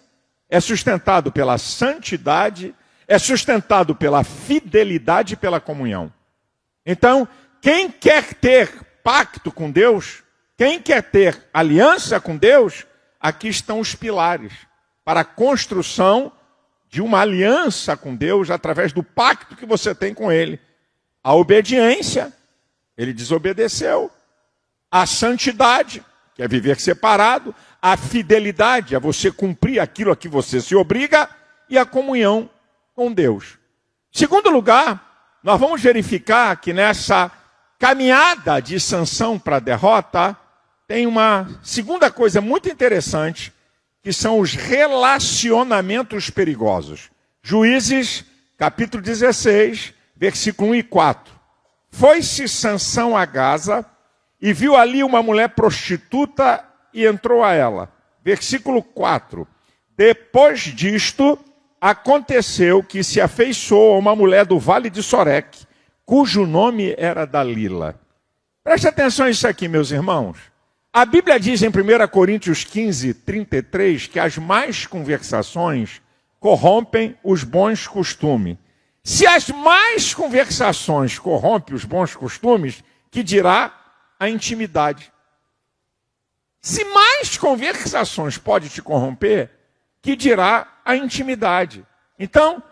S1: é sustentado pela santidade, é sustentado pela fidelidade e pela comunhão. Então, quem quer ter pacto com Deus, quem quer ter aliança com Deus, aqui estão os pilares para a construção de uma aliança com Deus através do pacto que você tem com Ele. A obediência, ele desobedeceu. A santidade, que é viver separado. A fidelidade, é você cumprir aquilo a que você se obriga. E a comunhão com Deus. Segundo lugar, nós vamos verificar que nessa caminhada de Sansão para a derrota, tem uma segunda coisa muito interessante, que são os relacionamentos perigosos. Juízes, capítulo 16, versículo 1 e 4. Foi-se Sansão a Gaza e viu ali uma mulher prostituta e entrou a ela. Versículo 4. Depois disto, aconteceu que se afeiçoou a uma mulher do vale de Soreque, cujo nome era Dalila. Preste atenção nisso aqui, meus irmãos. A Bíblia diz em 1 Coríntios 15, 33, que as más conversações corrompem os bons costumes. Se as más conversações corrompem os bons costumes, que dirá a intimidade? Se mais conversações pode te corromper, que dirá a intimidade? Então,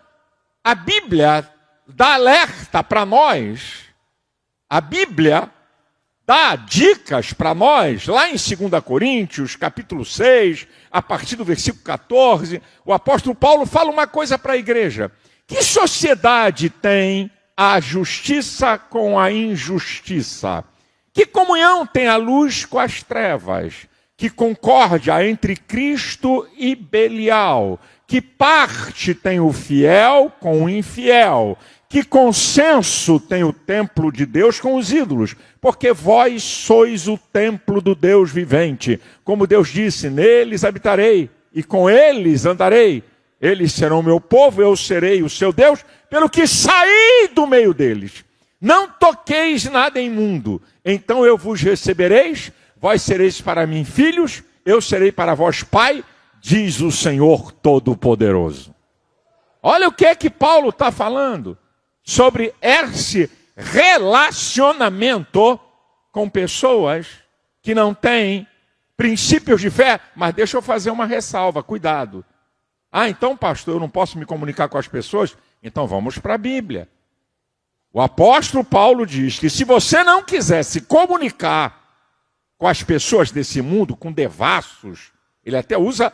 S1: a Bíblia dá alerta para nós. A Bíblia dá dicas para nós, lá em 2 Coríntios, capítulo 6, a partir do versículo 14, o apóstolo Paulo fala uma coisa para a igreja. Que sociedade tem a justiça com a injustiça? Que comunhão tem a luz com as trevas? Que concórdia entre Cristo e Belial? Que parte tem o fiel com o infiel? Que consenso tem o templo de Deus com os ídolos? Porque vós sois o templo do Deus vivente. Como Deus disse, neles habitarei e com eles andarei. Eles serão meu povo, eu serei o seu Deus, pelo que saí do meio deles. Não toqueis nada imundo, então eu vos recebereis, vós sereis para mim filhos, eu serei para vós pai, diz o Senhor Todo-Poderoso. Olha o que é que Paulo está falando sobre esse relacionamento com pessoas que não têm princípios de fé. Mas deixa eu fazer uma ressalva, cuidado. Então, pastor, eu não posso me comunicar com as pessoas? Então vamos para a Bíblia. O apóstolo Paulo diz que se você não quiser se comunicar com as pessoas desse mundo, com devassos, ele até usa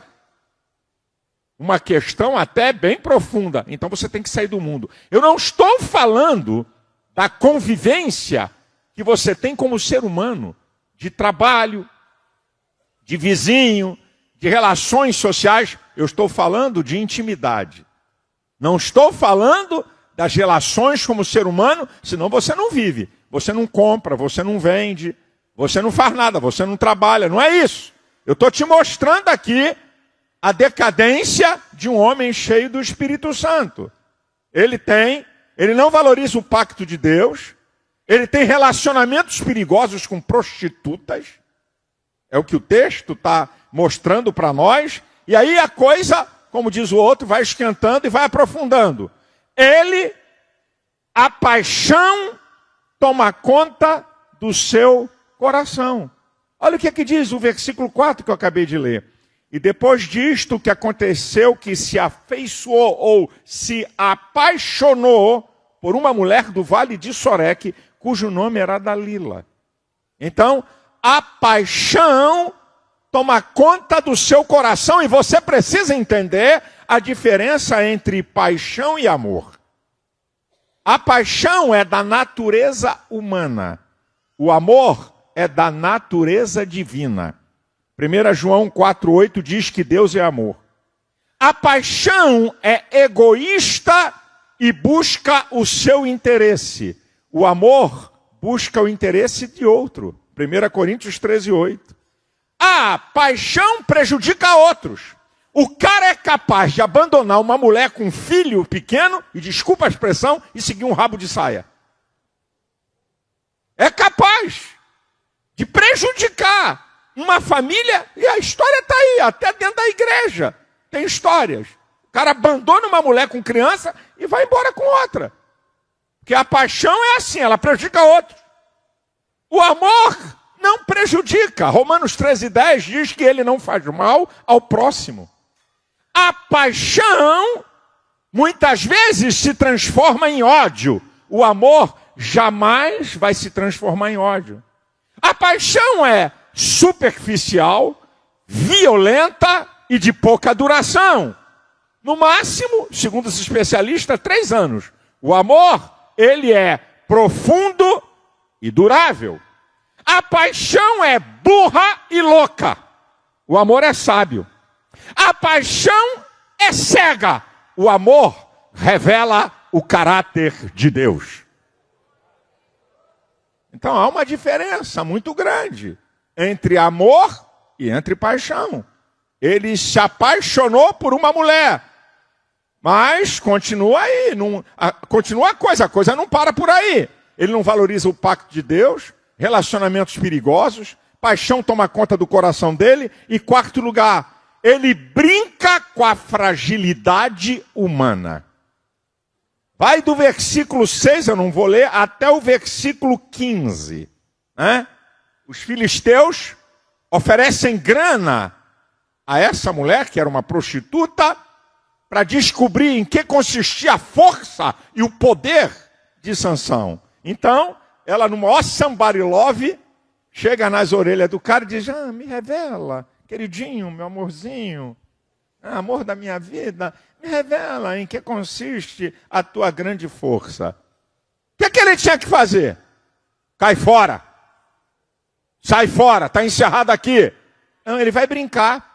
S1: uma questão até bem profunda. Então você tem que sair do mundo. Eu não estou falando da convivência que você tem como ser humano, de trabalho, de vizinho, de relações sociais. Eu estou falando de intimidade. Não estou falando das relações como ser humano, senão você não vive. Você não compra, você não vende, você não faz nada, você não trabalha. Não é isso. Eu estou te mostrando aqui a decadência de um homem cheio do Espírito Santo. Ele não valoriza o pacto de Deus, ele tem relacionamentos perigosos com prostitutas, é o que o texto está mostrando para nós, e aí a coisa, como diz o outro, vai esquentando e vai aprofundando. A paixão toma conta do seu coração. Olha o que diz o versículo 4 que eu acabei de ler. E depois disto que aconteceu, que se afeiçoou ou se apaixonou por uma mulher do vale de Soreque, cujo nome era Dalila. Então, a paixão toma conta do seu coração e você precisa entender a diferença entre paixão e amor. A paixão é da natureza humana. O amor é da natureza divina. 1 João 4,8 diz que Deus é amor. A paixão é egoísta e busca o seu interesse. O amor busca o interesse de outro. 1 Coríntios 13,8. A paixão prejudica outros. O cara é capaz de abandonar uma mulher com um filho pequeno, e desculpa a expressão, e seguir um rabo de saia. É capaz de prejudicar uma família, e a história está aí, até dentro da igreja. Tem histórias. O cara abandona uma mulher com criança e vai embora com outra. Porque a paixão é assim, ela prejudica outros. O amor não prejudica. Romanos 13,10 diz que ele não faz mal ao próximo. A paixão, muitas vezes, se transforma em ódio. O amor jamais vai se transformar em ódio. A paixão é superficial, violenta e de pouca duração. No máximo, segundo os especialistas, 3 anos. O amor, ele é profundo e durável. A paixão é burra e louca. O amor é sábio. A paixão é cega. O amor revela o caráter de Deus. Então há uma diferença muito grande entre amor e entre paixão. Ele se apaixonou por uma mulher, mas continua aí, continua a coisa não para por aí. Ele não valoriza o pacto de Deus, relacionamentos perigosos, paixão toma conta do coração dele, e 4º lugar, ele brinca com a fragilidade humana. Vai do versículo 6, eu não vou ler, até o versículo 15. Os filisteus oferecem grana a essa mulher, que era uma prostituta, para descobrir em que consistia a força e o poder de Sansão. Então, ela no maior somebody love, chega nas orelhas do cara e diz: me revela, queridinho, meu amorzinho, amor da minha vida, me revela em que consiste a tua grande força. O que ele tinha que fazer? Cai fora. Sai fora, está encerrado aqui. Não, ele vai brincar.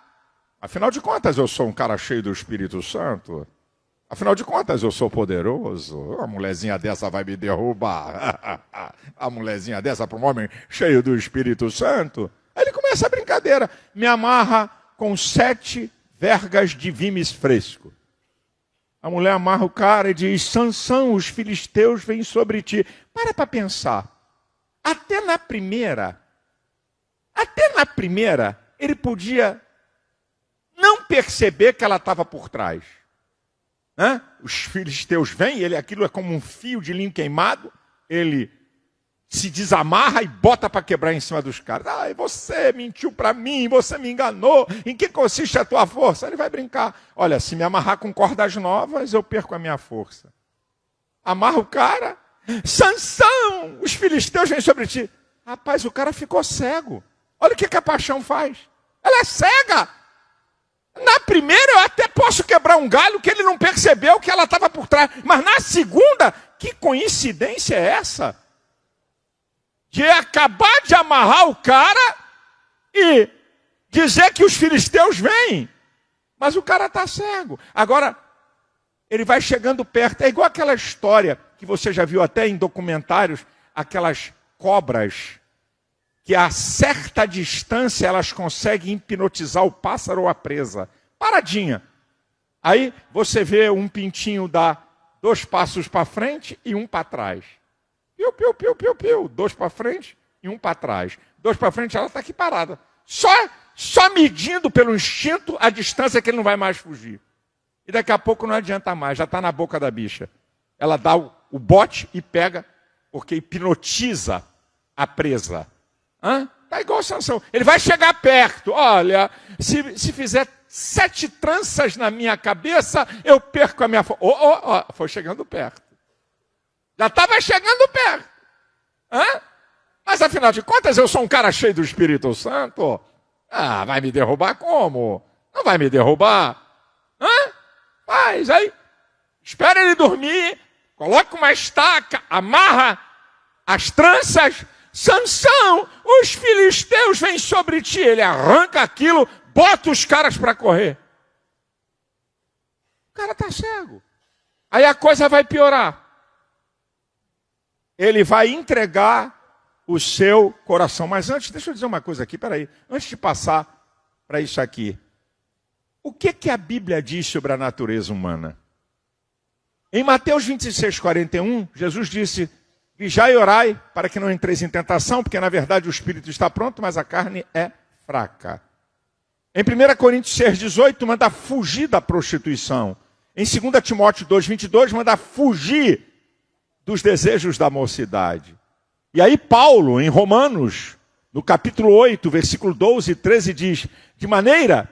S1: Afinal de contas, eu sou um cara cheio do Espírito Santo. Afinal de contas, eu sou poderoso. A mulherzinha dessa vai me derrubar. A mulherzinha dessa para um homem cheio do Espírito Santo. Aí ele começa a brincadeira. Me amarra com 7 vergas de vimes fresco. A mulher amarra o cara e diz: Sansão, os filisteus vêm sobre ti. Para pensar. Até na primeira, ele podia não perceber que ela estava por trás. Os filisteus vêm, aquilo é como um fio de linho queimado, ele se desamarra e bota para quebrar em cima dos caras. Você mentiu para mim, você me enganou, em que consiste a tua força? Ele vai brincar. Olha, se me amarrar com cordas novas, eu perco a minha força. Amarra o cara. Sansão, os filisteus vêm sobre ti. Rapaz, o cara ficou cego. Olha o que a paixão faz. Ela é cega. Na primeira eu até posso quebrar um galho que ele não percebeu que ela estava por trás. Mas na segunda, que coincidência é essa? De acabar de amarrar o cara e dizer que os filisteus vêm. Mas o cara está cego. Agora, ele vai chegando perto. É igual aquela história que você já viu até em documentários, aquelas cobras que a certa distância elas conseguem hipnotizar o pássaro ou a presa. Paradinha. Aí você vê um pintinho dar 2 passos para frente e 1 para trás. Piu, piu, piu, piu, piu. 2 para frente e 1 para trás. 2 para frente, ela está aqui parada. Só medindo pelo instinto a distância que ele não vai mais fugir. E daqui a pouco não adianta mais, já está na boca da bicha. Ela dá o bote e pega, porque hipnotiza a presa. Tá igual Sansão. Ele vai chegar perto. Olha, se fizer 7 tranças na minha cabeça, eu perco a minha força. Foi chegando perto. Já estava chegando perto. Mas afinal de contas, eu sou um cara cheio do Espírito Santo. Vai me derrubar como? Não vai me derrubar. Faz aí. Espera ele dormir. Coloca uma estaca. Amarra as tranças. Sansão, os filisteus vêm sobre ti. Ele arranca aquilo, bota os caras para correr. O cara está cego. Aí a coisa vai piorar. Ele vai entregar o seu coração. Mas antes, deixa eu dizer uma coisa aqui, peraí. Antes de passar para isso aqui. O que a Bíblia diz sobre a natureza humana? Em Mateus 26:41, Jesus disse: vigiai e orai para que não entreis em tentação, porque na verdade o espírito está pronto, mas a carne é fraca. Em 1 Coríntios 6:18, manda fugir da prostituição. Em 2 Timóteo 2:22, manda fugir dos desejos da mocidade. E aí Paulo, em Romanos, no capítulo 8, versículo 12 e 13, diz: de maneira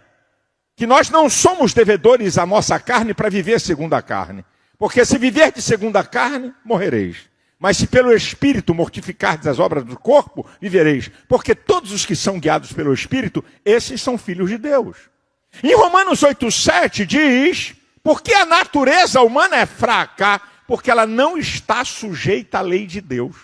S1: que nós não somos devedores à nossa carne para viver segundo a carne. Porque se viver de segundo a carne, morrereis. Mas se pelo Espírito mortificardes as obras do corpo, vivereis. Porque todos os que são guiados pelo Espírito, esses são filhos de Deus. Em Romanos 8:7 diz: porque a natureza humana é fraca, porque ela não está sujeita à lei de Deus.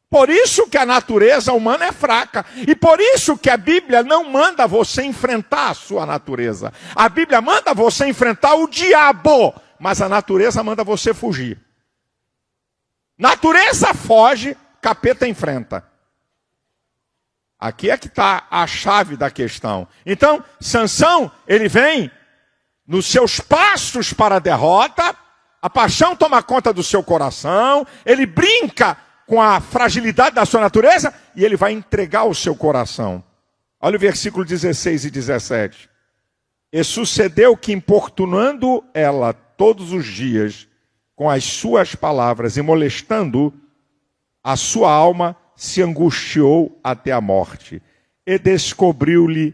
S1: Por isso que a natureza humana é fraca. E por isso que a Bíblia não manda você enfrentar a sua natureza. A Bíblia manda você enfrentar o diabo, mas a natureza manda você fugir. Natureza foge, capeta enfrenta. Aqui é que está a chave da questão. Então, Sansão, ele vem nos seus passos para a derrota, a paixão toma conta do seu coração, ele brinca com a fragilidade da sua natureza e ele vai entregar o seu coração. Olha o versículo 16 e 17. E sucedeu que, importunando ela todos os dias, com as suas palavras e molestando, a sua alma se angustiou até a morte. E descobriu-lhe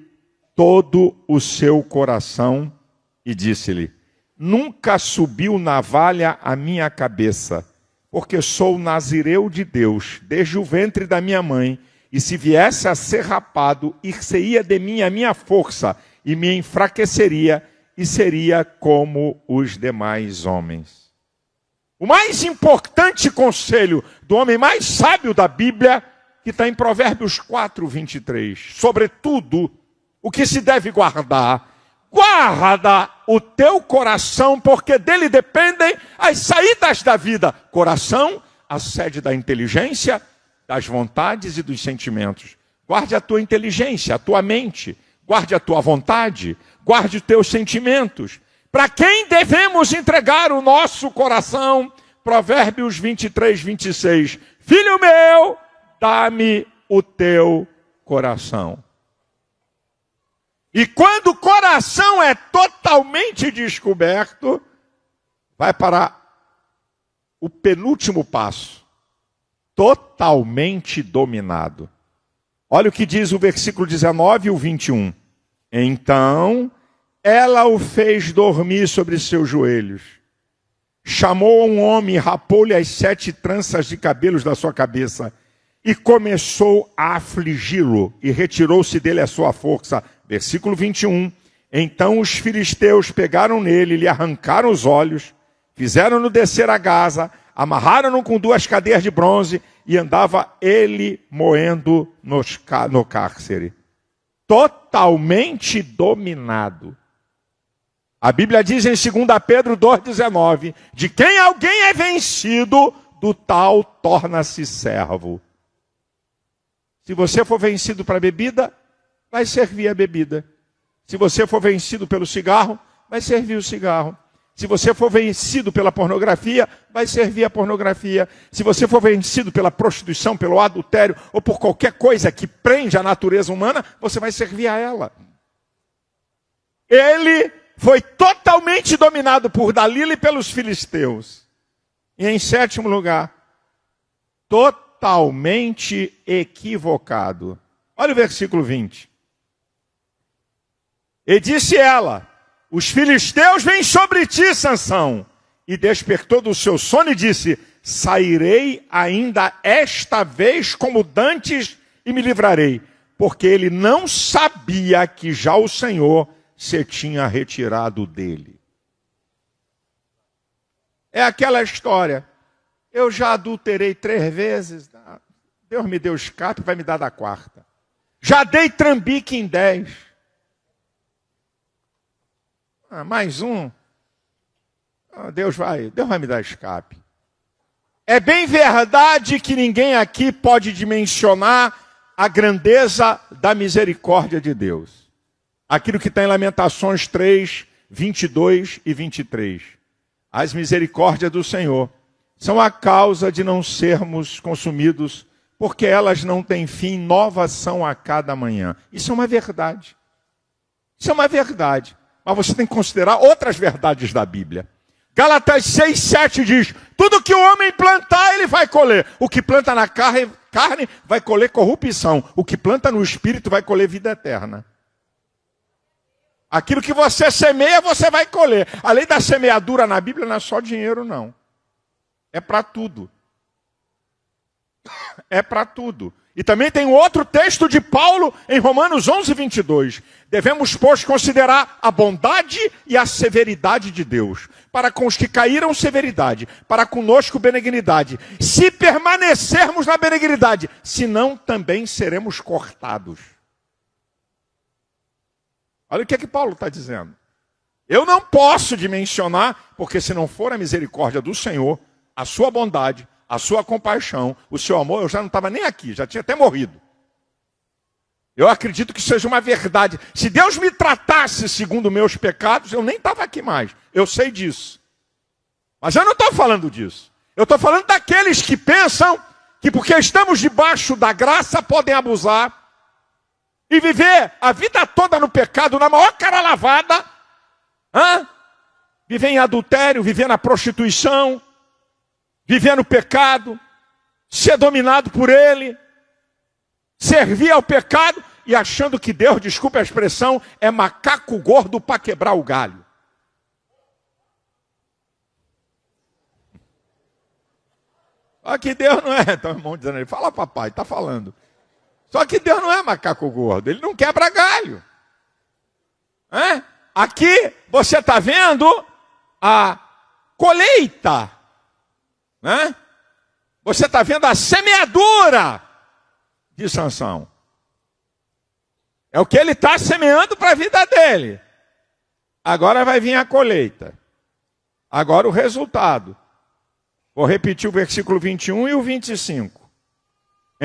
S1: todo o seu coração e disse-lhe: nunca subiu navalha à minha cabeça, porque sou nazireu de Deus, desde o ventre da minha mãe, e se viesse a ser rapado, ir-se-ia de mim a minha força, e me enfraqueceria, e seria como os demais homens. O mais importante conselho do homem mais sábio da Bíblia, que está em Provérbios 4, 23. Sobretudo, o que se deve guardar. Guarda o teu coração, porque dele dependem as saídas da vida. Coração, a sede da inteligência, das vontades e dos sentimentos. Guarde a tua inteligência, a tua mente. Guarde a tua vontade. Guarde os teus sentimentos. Para quem devemos entregar o nosso coração? Provérbios 23, 26. Filho meu, dá-me o teu coração. E quando o coração é totalmente descoberto, vai para o penúltimo passo. Totalmente dominado. Olha o que diz o versículo 19 e o 21. Então, ela o fez dormir sobre seus joelhos. Chamou um homem e rapou-lhe as 7 tranças de cabelos da sua cabeça. E começou a afligi-lo, e retirou-se dele a sua força. Versículo 21. Então os filisteus pegaram nele, lhe arrancaram os olhos, fizeram-no descer a Gaza, amarraram-no com 2 cadeias de bronze, e andava ele moendo no cárcere. Totalmente dominado. A Bíblia diz em 2 Pedro 2,19, de quem alguém é vencido, do tal torna-se servo. Se você for vencido para a bebida, vai servir a bebida. Se você for vencido pelo cigarro, vai servir o cigarro. Se você for vencido pela pornografia, vai servir a pornografia. Se você for vencido pela prostituição, pelo adultério, ou por qualquer coisa que prende a natureza humana, você vai servir a ela. Ele foi totalmente dominado por Dalila e pelos filisteus. E em 7º lugar, totalmente equivocado. Olha o versículo 20. E disse ela, os filisteus vêm sobre ti, Sansão. E despertou do seu sono e disse, sairei ainda esta vez como dantes e me livrarei. Porque ele não sabia que já o Senhor se tinha retirado dele. É aquela história. Eu já adulterei 3 vezes. Deus me deu escape, vai me dar da 4ª. Já dei trambique em 10. Mais um. Deus vai me dar escape. É bem verdade que ninguém aqui pode dimensionar a grandeza da misericórdia de Deus. Aquilo que está em Lamentações 3, 22 e 23. As misericórdias do Senhor são a causa de não sermos consumidos, porque elas não têm fim, novas são a cada manhã. Isso é uma verdade. Isso é uma verdade. Mas você tem que considerar outras verdades da Bíblia. Gálatas 6, 7 diz, tudo que o homem plantar, ele vai colher. O que planta na carne vai colher corrupção. O que planta no espírito vai colher vida eterna. Aquilo que você semeia, você vai colher. A lei da semeadura na Bíblia não é só dinheiro, não. É para tudo. É para tudo. E também tem outro texto de Paulo em Romanos 11, 22. Devemos, pois, considerar a bondade e a severidade de Deus. Para com os que caíram, severidade. Para conosco, benignidade. Se permanecermos na benignidade, senão também seremos cortados. Olha o que é que Paulo está dizendo. Eu não posso dimensionar, porque se não for a misericórdia do Senhor, a sua bondade, a sua compaixão, o seu amor, eu já não estava nem aqui, já tinha até morrido. Eu acredito que seja uma verdade. Se Deus me tratasse segundo meus pecados, eu nem estava aqui mais. Eu sei disso. Mas eu não estou falando disso. Eu estou falando daqueles que pensam que porque estamos debaixo da graça podem abusar e viver a vida toda no pecado, na maior cara lavada, viver em adultério, viver na prostituição, viver no pecado, ser dominado por ele, servir ao pecado e achando que Deus, desculpe a expressão, é macaco gordo para quebrar o galho. Olha que Deus não é. Então, irmão dizendo, ele fala papai, está falando. Só que Deus não é macaco gordo, ele não quebra galho. Aqui você está vendo a colheita. Você está vendo a semeadura de Sansão. É o que ele está semeando para a vida dele. Agora vai vir a colheita. Agora o resultado. Vou repetir o versículo 21 e o 25.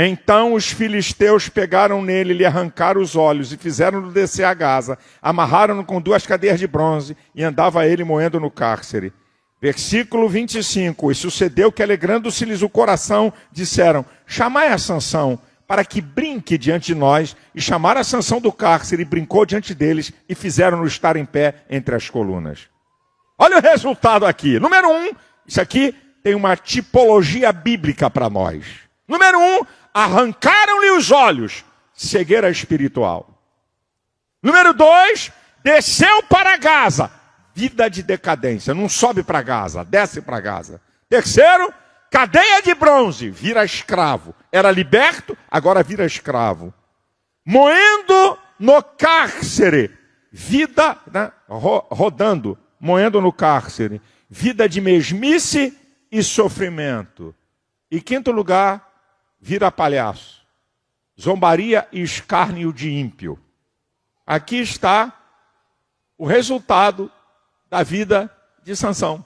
S1: Então os filisteus pegaram nele, lhe arrancaram os olhos e fizeram-no descer a Gaza. Amarraram-no com 2 cadeias de bronze e andava ele moendo no cárcere. Versículo 25. E sucedeu que, alegrando-se-lhes o coração, disseram: chamai a Sansão, para que brinque diante de nós. E chamaram a Sansão do cárcere, e brincou diante deles, e fizeram-no estar em pé entre as colunas. Olha o resultado aqui. Número 1, isso aqui tem uma tipologia bíblica para nós. Número 1, arrancaram-lhe os olhos, cegueira espiritual. Número 2, desceu para Gaza, vida de decadência, não sobe para Gaza, desce para Gaza. Terceiro, cadeia de bronze, vira escravo. Era liberto, agora vira escravo. Moendo no cárcere, vida, rodando, moendo no cárcere, vida de mesmice e sofrimento. E quinto lugar, vira palhaço, zombaria e escárnio de ímpio. Aqui está o resultado da vida de Sansão.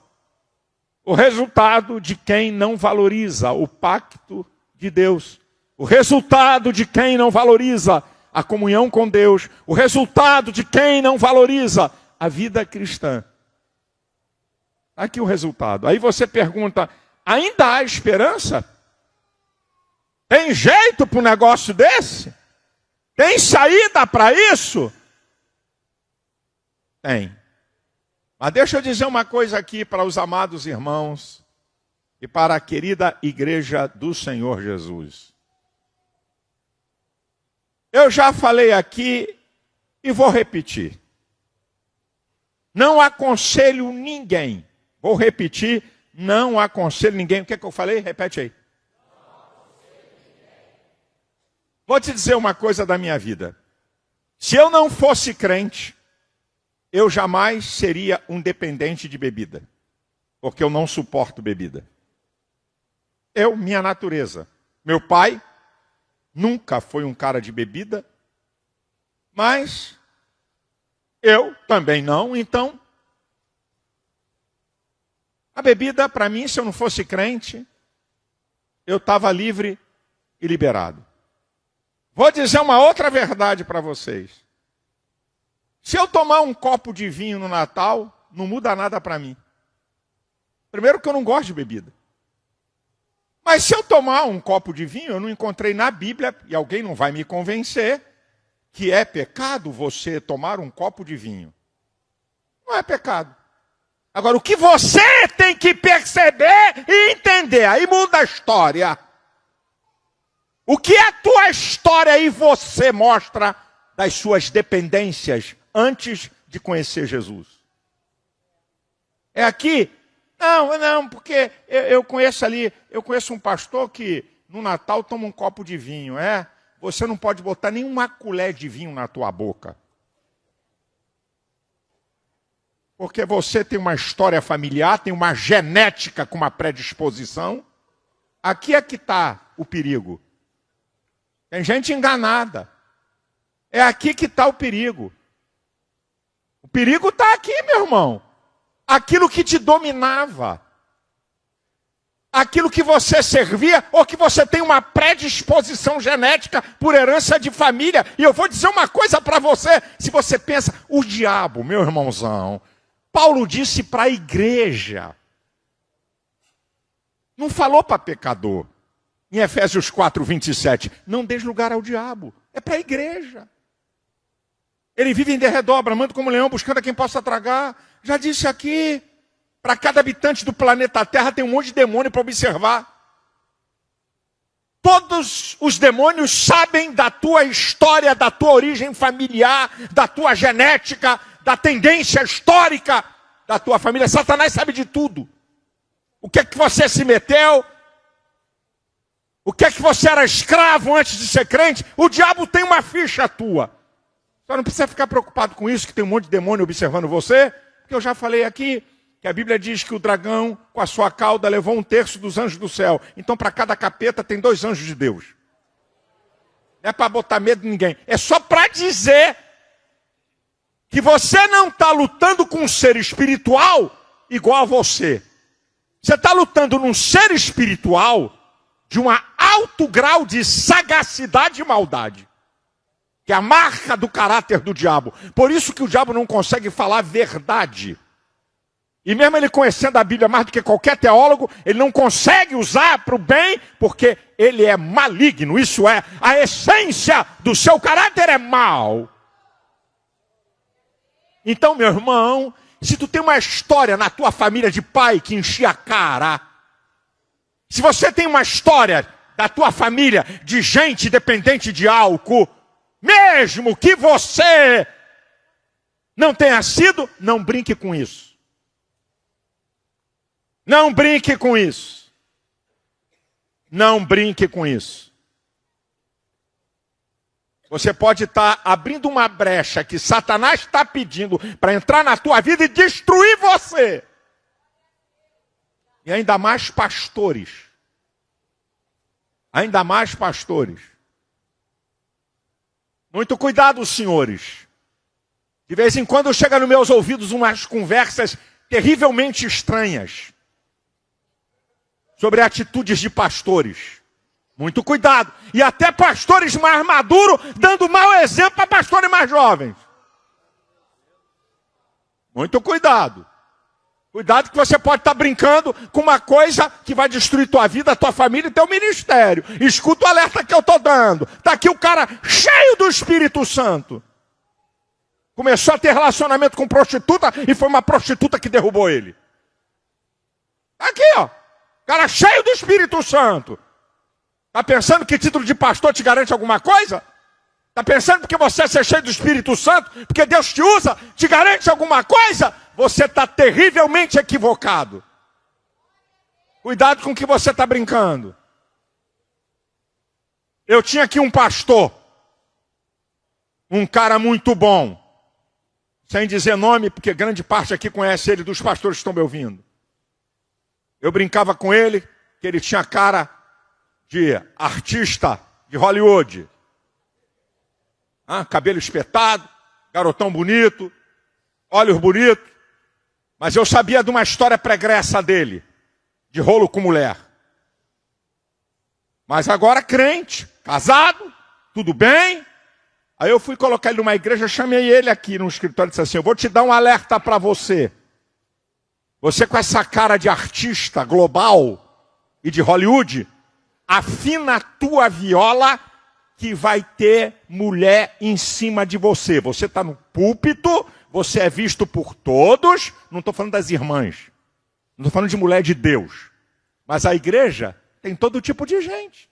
S1: O resultado de quem não valoriza o pacto de Deus. O resultado de quem não valoriza a comunhão com Deus. O resultado de quem não valoriza a vida cristã. Aqui o resultado. Aí você pergunta, ainda há esperança? Tem jeito para um negócio desse? Tem saída para isso? Tem. Mas deixa eu dizer uma coisa aqui para os amados irmãos e para a querida igreja do Senhor Jesus. Eu já falei aqui e vou repetir. Não aconselho ninguém. Vou repetir, não aconselho ninguém. O que é que eu falei? Repete aí. Vou te dizer uma coisa da minha vida. Se eu não fosse crente, eu jamais seria um dependente de bebida. Porque eu não suporto bebida. Minha natureza. Meu pai nunca foi um cara de bebida. Mas eu também não, então. A bebida, para mim, se eu não fosse crente, eu estava livre e liberado. Vou dizer uma outra verdade para vocês. Se eu tomar um copo de vinho no Natal, não muda nada para mim. Primeiro que eu não gosto de bebida. Mas se eu tomar um copo de vinho, eu não encontrei na Bíblia, e alguém não vai me convencer, que é pecado você tomar um copo de vinho. Não é pecado. Agora, o que você tem que perceber e entender, aí muda a história. O que a tua história e você mostra das suas dependências antes de conhecer Jesus? É aqui? Não, porque eu conheço um pastor que no Natal toma um copo de vinho. Você não pode botar nenhuma colher de vinho na tua boca. Porque você tem uma história familiar, tem uma genética com uma predisposição. Aqui é que está o perigo. Tem gente enganada. É aqui que está o perigo. O perigo está aqui, meu irmão. Aquilo que te dominava. Aquilo que você servia, ou que você tem uma predisposição genética por herança de família. E eu vou dizer uma coisa para você. Se você pensa, o diabo, meu irmãozão, Paulo disse para a igreja. Não falou para pecador. Em Efésios 4, 27, não dê lugar ao diabo. É para a igreja. Ele vive em derredor, bramando como leão, buscando a quem possa tragar. Já disse aqui, para cada habitante do planeta Terra tem um monte de demônio para observar. Todos os demônios sabem da tua história, da tua origem familiar, da tua genética, da tendência histórica da tua família. Satanás sabe de tudo. O que é que você se meteu?
S2: O que é que você era escravo antes de ser crente? O diabo tem uma ficha tua. Só não precisa ficar preocupado com isso, que tem um monte de demônio observando você, porque eu já falei aqui que a Bíblia diz que o dragão, com a sua cauda, levou 1/3 dos anjos do céu. Então, para cada capeta, tem 2 anjos de Deus. Não é para botar medo em ninguém. É só para dizer que você não está lutando com um ser espiritual igual a você. Você está lutando num ser espiritual de um alto grau de sagacidade e maldade, que é a marca do caráter do diabo. Por isso que o diabo não consegue falar verdade. E mesmo ele conhecendo a Bíblia mais do que qualquer teólogo, ele não consegue usar para o bem, porque ele é maligno. Isso é, a essência do seu caráter é mal. Então, meu irmão, se tu tem uma história na tua família de pai que enchia a cara, se você tem uma história da tua família de gente dependente de álcool, mesmo que você não tenha sido, não brinque com isso. Não brinque com isso. Não brinque com isso. Você pode estar abrindo uma brecha que Satanás está pedindo para entrar na tua vida e destruir você. E ainda mais pastores. Ainda mais pastores. Muito cuidado, senhores. De vez em quando chega nos meus ouvidos umas conversas terrivelmente estranhas sobre atitudes de pastores. Muito cuidado. E até pastores mais maduros dando mau exemplo para pastores mais jovens. Muito cuidado. Cuidado que você pode estar brincando com uma coisa que vai destruir tua vida, tua família e teu ministério. Escuta o alerta que eu estou dando. Está aqui o cara cheio do Espírito Santo. Começou a ter relacionamento com prostituta e foi uma prostituta que derrubou ele. Está aqui, ó. Cara cheio do Espírito Santo. Está pensando que título de pastor te garante alguma coisa? Está pensando que você ser cheio do Espírito Santo, porque Deus te usa, te garante alguma coisa? Você está terrivelmente equivocado. Cuidado com o que você está brincando. Eu tinha aqui um pastor, um cara muito bom, sem dizer nome, porque grande parte aqui conhece ele, dos pastores que estão me ouvindo. Eu brincava com ele, que ele tinha cara de artista de Hollywood. Cabelo espetado, garotão bonito, olhos bonitos. Mas eu sabia de uma história pregressa dele, de rolo com mulher. Mas agora crente, casado, tudo bem. Aí eu fui colocar ele numa igreja, chamei ele aqui no escritório e disse assim, eu vou te dar um alerta para você. Você com essa cara de artista global e de Hollywood, afina a tua viola que vai ter mulher em cima de você. Você está no púlpito, você é visto por todos, não estou falando das irmãs, não estou falando de mulher de Deus. Mas a igreja tem todo tipo de gente.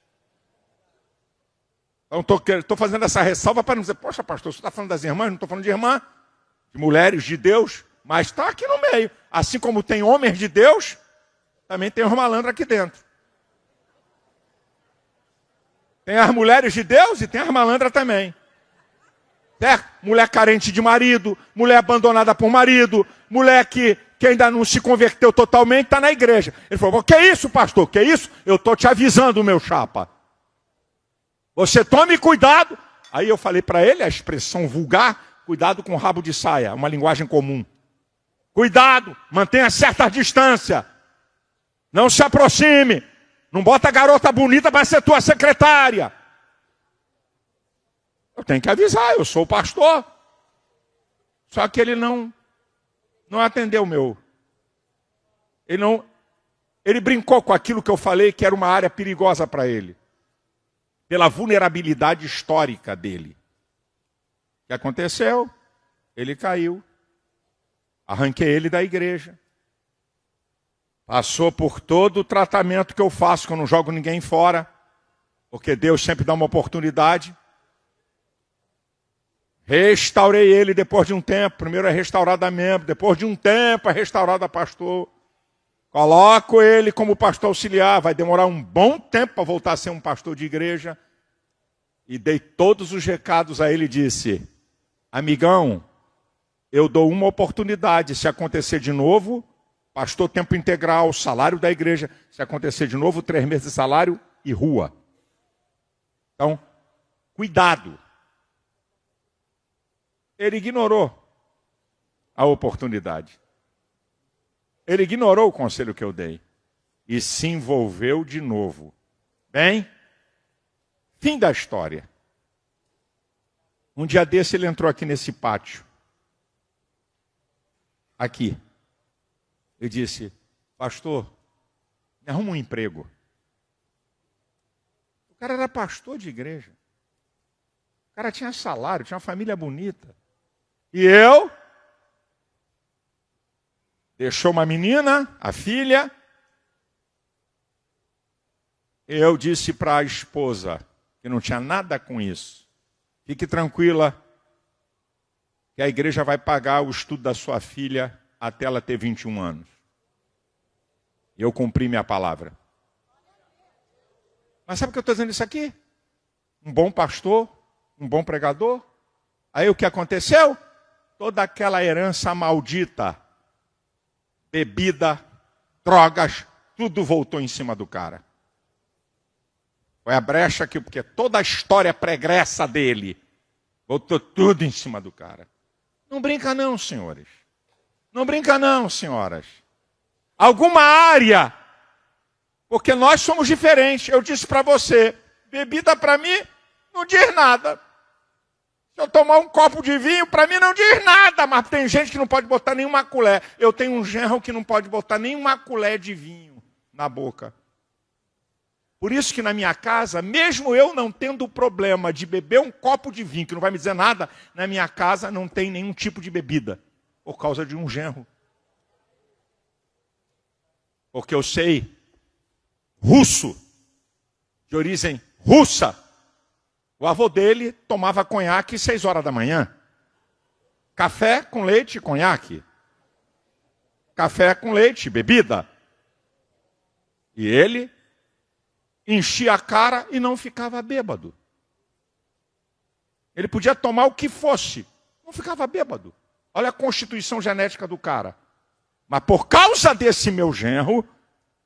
S2: Então estou fazendo essa ressalva para não dizer, poxa pastor, você está falando das irmãs? Não estou falando de irmã, de mulheres de Deus, mas está aqui no meio. Assim como tem homens de Deus, também tem os malandros aqui dentro. Tem as mulheres de Deus e tem as malandras também. Certo? Mulher carente de marido, mulher abandonada por marido, mulher que ainda não se converteu totalmente, está na igreja. Ele falou, que é isso, pastor? Que é isso? Eu estou te avisando, meu chapa. Você tome cuidado. Aí eu falei para ele a expressão vulgar, cuidado com o rabo de saia, uma linguagem comum. Cuidado, mantenha certa distância. Não se aproxime. Não bota a garota bonita para ser tua secretária. Eu tenho que avisar, eu sou o pastor. Só que ele não atendeu o meu. Ele brincou com aquilo que eu falei que era uma área perigosa para ele. Pela vulnerabilidade histórica dele. O que aconteceu? Ele caiu. Arranquei ele da igreja. Passou por todo o tratamento que eu faço, que eu não jogo ninguém fora, porque Deus sempre dá uma oportunidade. Restaurei ele depois de um tempo. Primeiro é restaurado a membro, depois de um tempo é restaurado a pastor. Coloco ele como pastor auxiliar, vai demorar um bom tempo para voltar a ser um pastor de igreja. E dei todos os recados a ele e disse: amigão, eu dou uma oportunidade, se acontecer de novo, pastor tempo integral, salário da igreja, se acontecer de novo, 3 meses de salário e rua. Então, cuidado. Ele ignorou a oportunidade. Ele ignorou o conselho que eu dei. E se envolveu de novo. Bem, fim da história. Um dia desse ele entrou aqui nesse pátio. Aqui. Eu disse: pastor, me arruma um emprego. O cara era pastor de igreja. O cara tinha salário, tinha uma família bonita. E eu? Deixou uma menina, a filha. Eu disse para a esposa, que não tinha nada com isso: fique tranquila, que a igreja vai pagar o estudo da sua filha até ela ter 21 anos. E eu cumpri minha palavra. Mas sabe por que eu estou dizendo isso aqui? Um bom pastor, um bom pregador. Aí o que aconteceu? Toda aquela herança maldita, bebida, drogas, tudo voltou em cima do cara. Foi a brecha aqui, porque toda a história pregressa dele voltou tudo em cima do cara. Não brinca não, senhores. Não brinca não, senhoras. Alguma área, porque nós somos diferentes. Eu disse para você, bebida para mim não diz nada. Se eu tomar um copo de vinho, para mim não diz nada, mas tem gente que não pode botar nenhuma colher. Eu tenho um genro que não pode botar nenhuma colher de vinho na boca. Por isso que na minha casa, mesmo eu não tendo o problema de beber um copo de vinho, que não vai me dizer nada, na minha casa não tem nenhum tipo de bebida, por causa de um genro. Porque eu sei, russo, de origem russa, o avô dele tomava conhaque 6 horas da manhã. Café com leite e conhaque. Café com leite, bebida. E ele enchia a cara e não ficava bêbado. Ele podia tomar o que fosse, não ficava bêbado. Olha a constituição genética do cara. Mas por causa desse meu genro,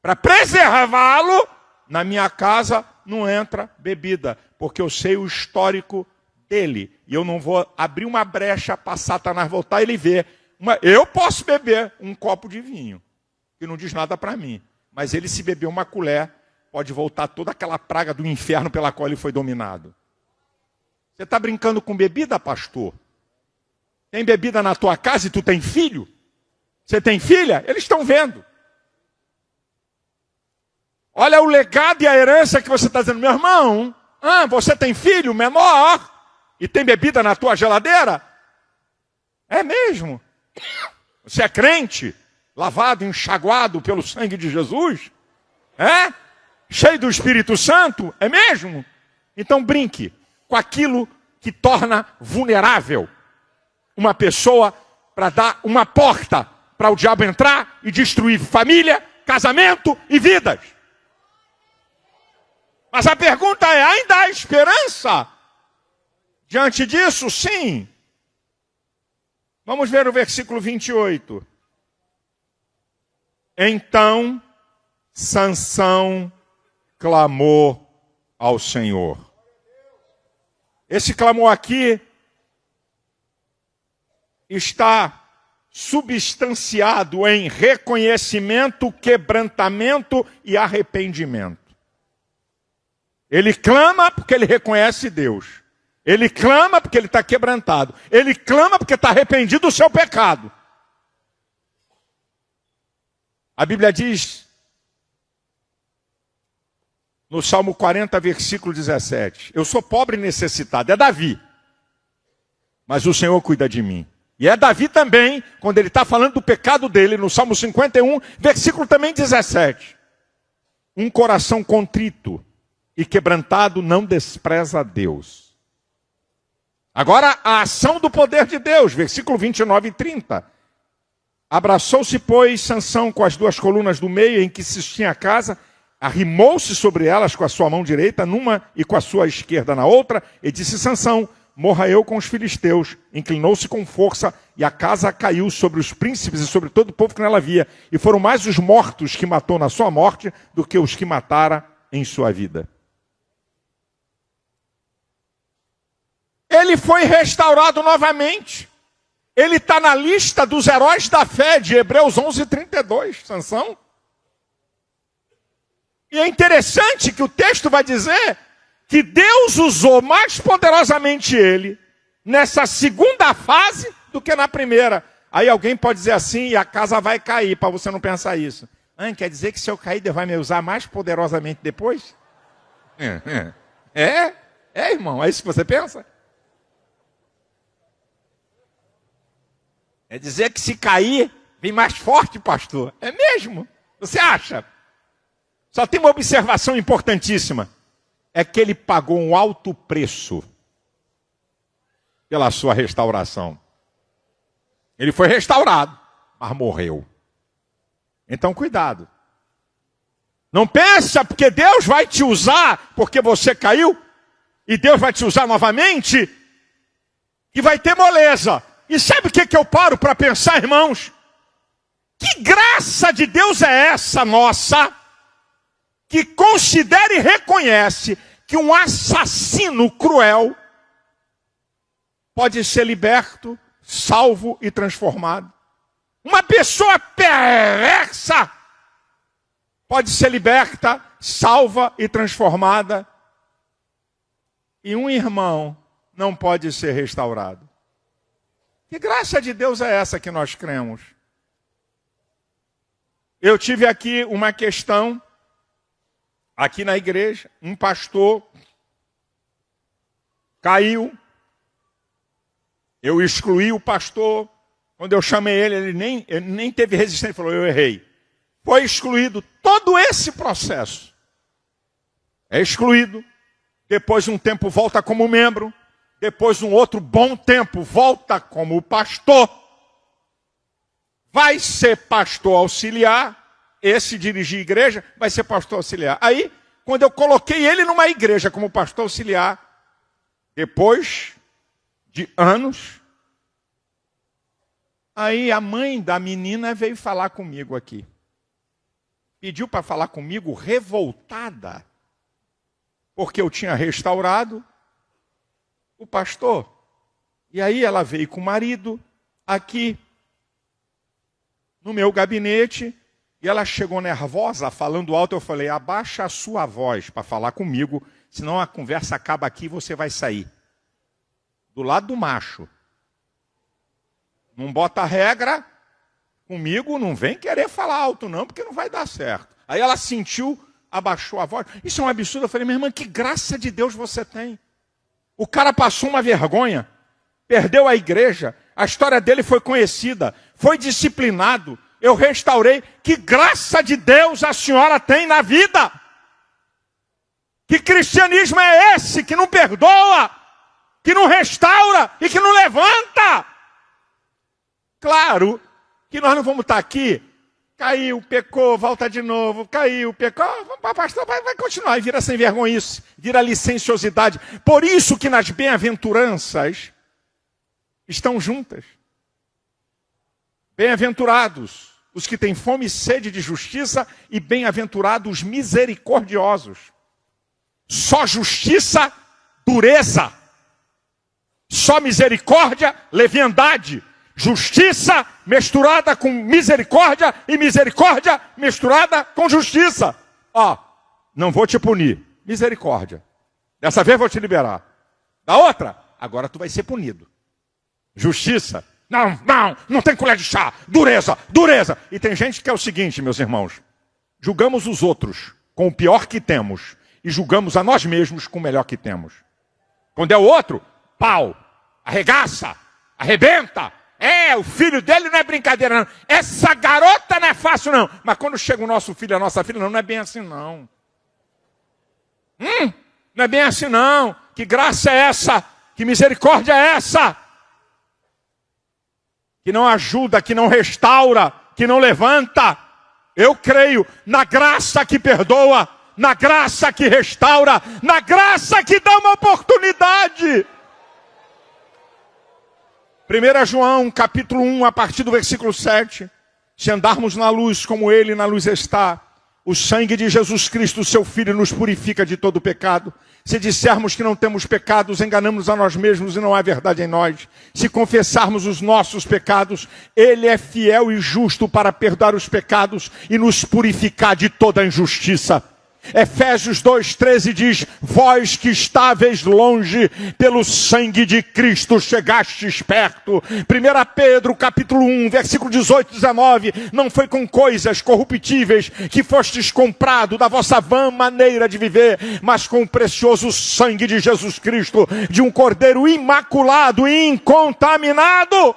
S2: para preservá-lo, na minha casa não entra bebida, porque eu sei o histórico dele. E eu não vou abrir uma brecha para Satanás voltar e ele ver. Eu posso beber um copo de vinho, que não diz nada para mim. Mas ele, se beber uma colher, pode voltar toda aquela praga do inferno pela qual ele foi dominado. Você está brincando com bebida, pastor? Tem bebida na tua casa e tu tem filho? Você tem filha? Eles estão vendo. Olha o legado e a herança que você está dizendo. Meu irmão, você tem filho menor e tem bebida na tua geladeira? É mesmo? Você é crente? Lavado, enxaguado pelo sangue de Jesus? É? Cheio do Espírito Santo? É mesmo? Então brinque com aquilo que torna vulnerável uma pessoa para dar uma porta para o diabo entrar e destruir família, casamento e vidas. Mas a pergunta é, ainda há esperança? Diante disso, sim. Vamos ver o versículo 28. Então, Sansão clamou ao Senhor. Esse clamor aqui está substanciado em reconhecimento, quebrantamento e arrependimento. Ele clama porque ele reconhece Deus. Ele clama porque ele está quebrantado. Ele clama porque está arrependido do seu pecado. A Bíblia diz, no Salmo 40, versículo 17, eu sou pobre e necessitado. É Davi. Mas o Senhor cuida de mim. E é Davi também, quando ele está falando do pecado dele, no Salmo 51, versículo também 17. Um coração contrito e quebrantado não despreza a Deus. Agora, a ação do poder de Deus, versículo 29 e 30. Abraçou-se, pois, Sansão com as duas colunas do meio em que se sustinha a casa, arrimou-se sobre elas com a sua mão direita numa e com a sua esquerda na outra, e disse: Sansão, morra eu com os filisteus. Inclinou-se com força, e a casa caiu sobre os príncipes e sobre todo o povo que nela havia. E foram mais os mortos que matou na sua morte do que os que matara em sua vida. Ele foi restaurado novamente. Ele está na lista dos heróis da fé de Hebreus 11:32, Sansão. E é interessante que o texto vai dizer que Deus usou mais poderosamente ele nessa segunda fase do que na primeira. Aí alguém pode dizer assim, e a casa vai cair, para você não pensar isso. Quer dizer que se eu cair, Deus vai me usar mais poderosamente depois? Irmão, é isso que você pensa? É dizer que se cair, vem mais forte, pastor. É mesmo? Você acha? Só tem uma observação importantíssima. É que ele pagou um alto preço pela sua restauração. Ele foi restaurado, mas morreu. Então, cuidado. Não pensa porque Deus vai te usar porque você caiu, e Deus vai te usar novamente, e vai ter moleza. E sabe o que eu paro para pensar, irmãos? Que graça de Deus é essa nossa, que considera e reconhece que um assassino cruel pode ser liberto, salvo e transformado. Uma pessoa perversa pode ser liberta, salva e transformada. E um irmão não pode ser restaurado. Que graça de Deus é essa que nós cremos? Eu tive aqui uma questão, aqui na igreja, um pastor caiu, eu excluí o pastor, quando eu chamei ele, ele nem teve resistência, ele falou: eu errei. Foi excluído todo esse processo. É excluído, depois de um tempo volta como membro, depois de um outro bom tempo volta como pastor, vai ser pastor auxiliar, esse dirigir igreja, vai ser pastor auxiliar. Aí, quando eu coloquei ele numa igreja como pastor auxiliar, depois de anos, aí a mãe da menina veio falar comigo aqui. Pediu para falar comigo revoltada, porque eu tinha restaurado o pastor. E aí ela veio com o marido aqui no meu gabinete, e ela chegou nervosa, falando alto. Eu falei: abaixa a sua voz para falar comigo, senão a conversa acaba aqui e você vai sair. Do lado do macho. Não bota regra comigo, não vem querer falar alto não, porque não vai dar certo. Aí ela sentiu, abaixou a voz. Isso é um absurdo. Eu falei: minha irmã, que graça de Deus você tem. O cara passou uma vergonha, perdeu a igreja, a história dele foi conhecida, foi disciplinado, eu restaurei. Que graça de Deus a senhora tem na vida? Que cristianismo é esse que não perdoa, que não restaura e que não levanta? Claro que nós não vamos estar aqui, caiu, pecou, volta de novo, caiu, pecou, pastor, vai continuar, e vira sem vergonhice, vira licenciosidade. Por isso que nas bem-aventuranças estão juntas. Bem-aventurados os que têm fome e sede de justiça, e bem-aventurados os misericordiosos. Só justiça, dureza. Só misericórdia, leviandade. Justiça misturada com misericórdia, e misericórdia misturada com justiça. Não vou te punir. Misericórdia. Dessa vez vou te liberar. Da outra, agora tu vai ser punido. Justiça. Não tem colher de chá. Dureza, dureza. E tem gente que é o seguinte, meus irmãos. Julgamos os outros com o pior que temos e julgamos a nós mesmos com o melhor que temos. Quando é o outro, pau, arregaça, arrebenta. O filho dele não é brincadeira, não. Essa garota não é fácil, não. Mas quando chega o nosso filho, a nossa filha, não é bem assim, não. Não é bem assim, não. Que graça é essa? Que misericórdia é essa? que não ajuda, que não restaura, que não levanta. Eu creio na graça que perdoa, na graça que restaura, na graça que dá uma oportunidade. 1 João, capítulo 1, a partir do versículo 7. Se andarmos na luz como Ele na luz está, o sangue de Jesus Cristo, seu Filho, nos purifica de todo pecado. Se dissermos que não temos pecados, enganamos a nós mesmos e não há verdade em nós. Se confessarmos os nossos pecados, Ele é fiel e justo para perdoar os pecados e nos purificar de toda injustiça. Efésios 2,13 diz: vós que estáveis longe, pelo sangue de Cristo chegastes perto. 1 Pedro capítulo 1, versículo 18 e 19: não foi com coisas corruptíveis que fostes comprado da vossa vã maneira de viver, mas com o precioso sangue de Jesus Cristo, de um cordeiro imaculado e incontaminado.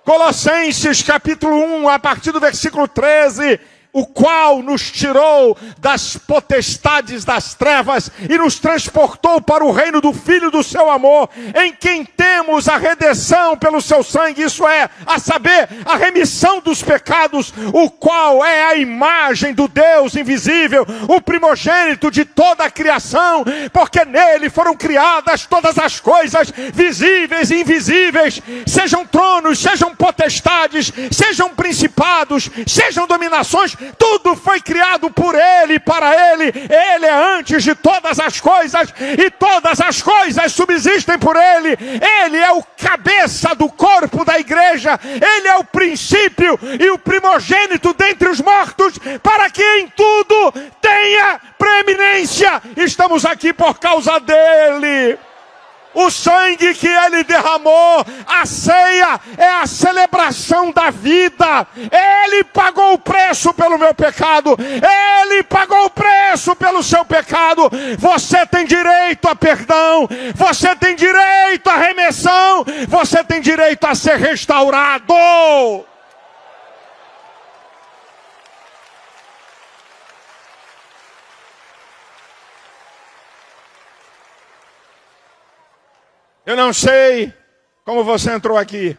S2: Colossenses capítulo 1, a partir do versículo 13: o qual nos tirou das potestades das trevas e nos transportou para o reino do Filho do seu amor, em quem temos a redenção pelo seu sangue, isso é, a saber, a remissão dos pecados, o qual é a imagem do Deus invisível, o primogênito de toda a criação, porque nele foram criadas todas as coisas, visíveis e invisíveis, sejam tronos, sejam potestades, sejam principados, sejam dominações. Tudo foi criado por Ele, para Ele. Ele é antes de todas as coisas e todas as coisas subsistem por Ele. Ele é o cabeça do corpo da igreja. Ele é o princípio e o primogênito dentre os mortos, para que em tudo tenha preeminência. Estamos aqui por causa dEle. O sangue que Ele derramou, a ceia é a celebração da vida. Ele pagou o preço pelo meu pecado. Ele pagou o preço pelo seu pecado. Você tem direito a perdão. Você tem direito a remissão. Você tem direito a ser restaurado. Eu não sei como você entrou aqui.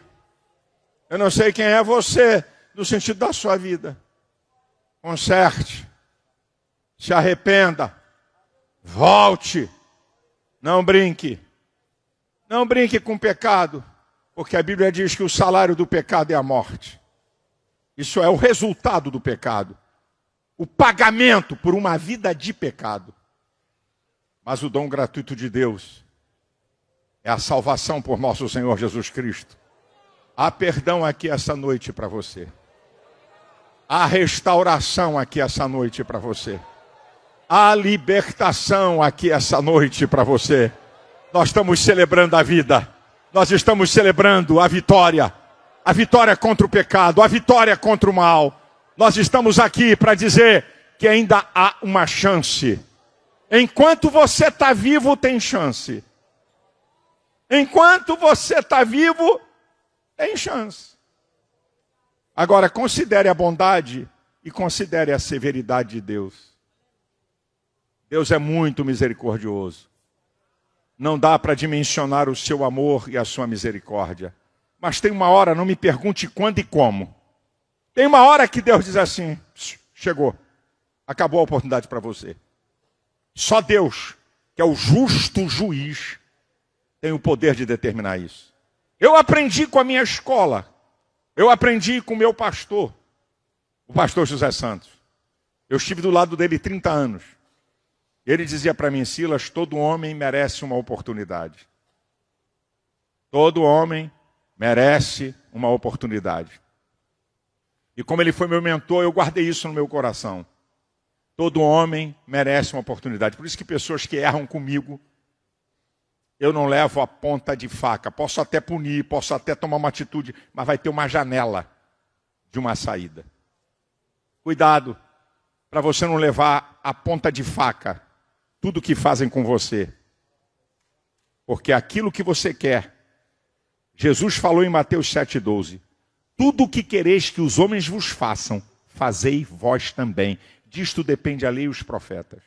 S2: Eu não sei quem é você no sentido da sua vida. Conserte. Se arrependa. Volte. Não brinque. Não brinque com o pecado. Porque a Bíblia diz que o salário do pecado é a morte. Isso é o resultado do pecado. O pagamento por uma vida de pecado. Mas o dom gratuito de Deus é a salvação por nosso Senhor Jesus Cristo. Há perdão aqui essa noite para você. Há restauração aqui essa noite para você. Há libertação aqui essa noite para você. Nós estamos celebrando a vida. Nós estamos celebrando a vitória. A vitória contra o pecado, a vitória contra o mal. Nós estamos aqui para dizer que ainda há uma chance. Enquanto você está vivo, tem chance. Enquanto você está vivo, tem chance. Agora, considere a bondade e considere a severidade de Deus. Deus é muito misericordioso. Não dá para dimensionar o seu amor e a sua misericórdia. Mas tem uma hora, não me pergunte quando e como. Tem uma hora que Deus diz assim: chegou, acabou a oportunidade para você. Só Deus, que é o justo juiz, tem o poder de determinar isso. Eu aprendi com a minha escola. Eu aprendi com o meu pastor, o pastor José Santos. Eu estive do lado dele 30 anos. Ele dizia para mim: Silas, todo homem merece uma oportunidade. Todo homem merece uma oportunidade. E como ele foi meu mentor, eu guardei isso no meu coração. Todo homem merece uma oportunidade. Por isso que pessoas que erram comigo, eu não levo a ponta de faca. Posso até punir, posso até tomar uma atitude, mas vai ter uma janela de uma saída. Cuidado para você não levar a ponta de faca tudo que fazem com você. Porque aquilo que você quer, Jesus falou em Mateus 7,12. Tudo o que quereis que os homens vos façam, fazei vós também. Disto depende a lei e os profetas.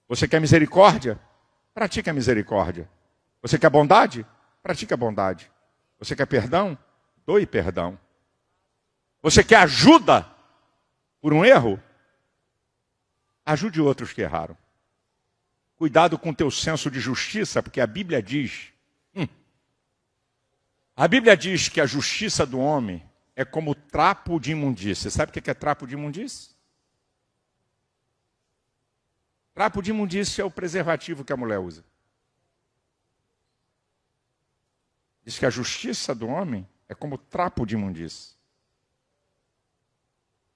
S2: Você quer misericórdia? Pratique a misericórdia. Você quer bondade? Pratique a bondade. Você quer perdão? Doe perdão. Você quer ajuda por um erro? Ajude outros que erraram. Cuidado com o teu senso de justiça, porque a Bíblia diz... A Bíblia diz que a justiça do homem é como trapo de imundícia. Sabe o que é trapo de imundícia? Trapo de imundícia é o preservativo que a mulher usa. Diz que a justiça do homem é como trapo de imundícia.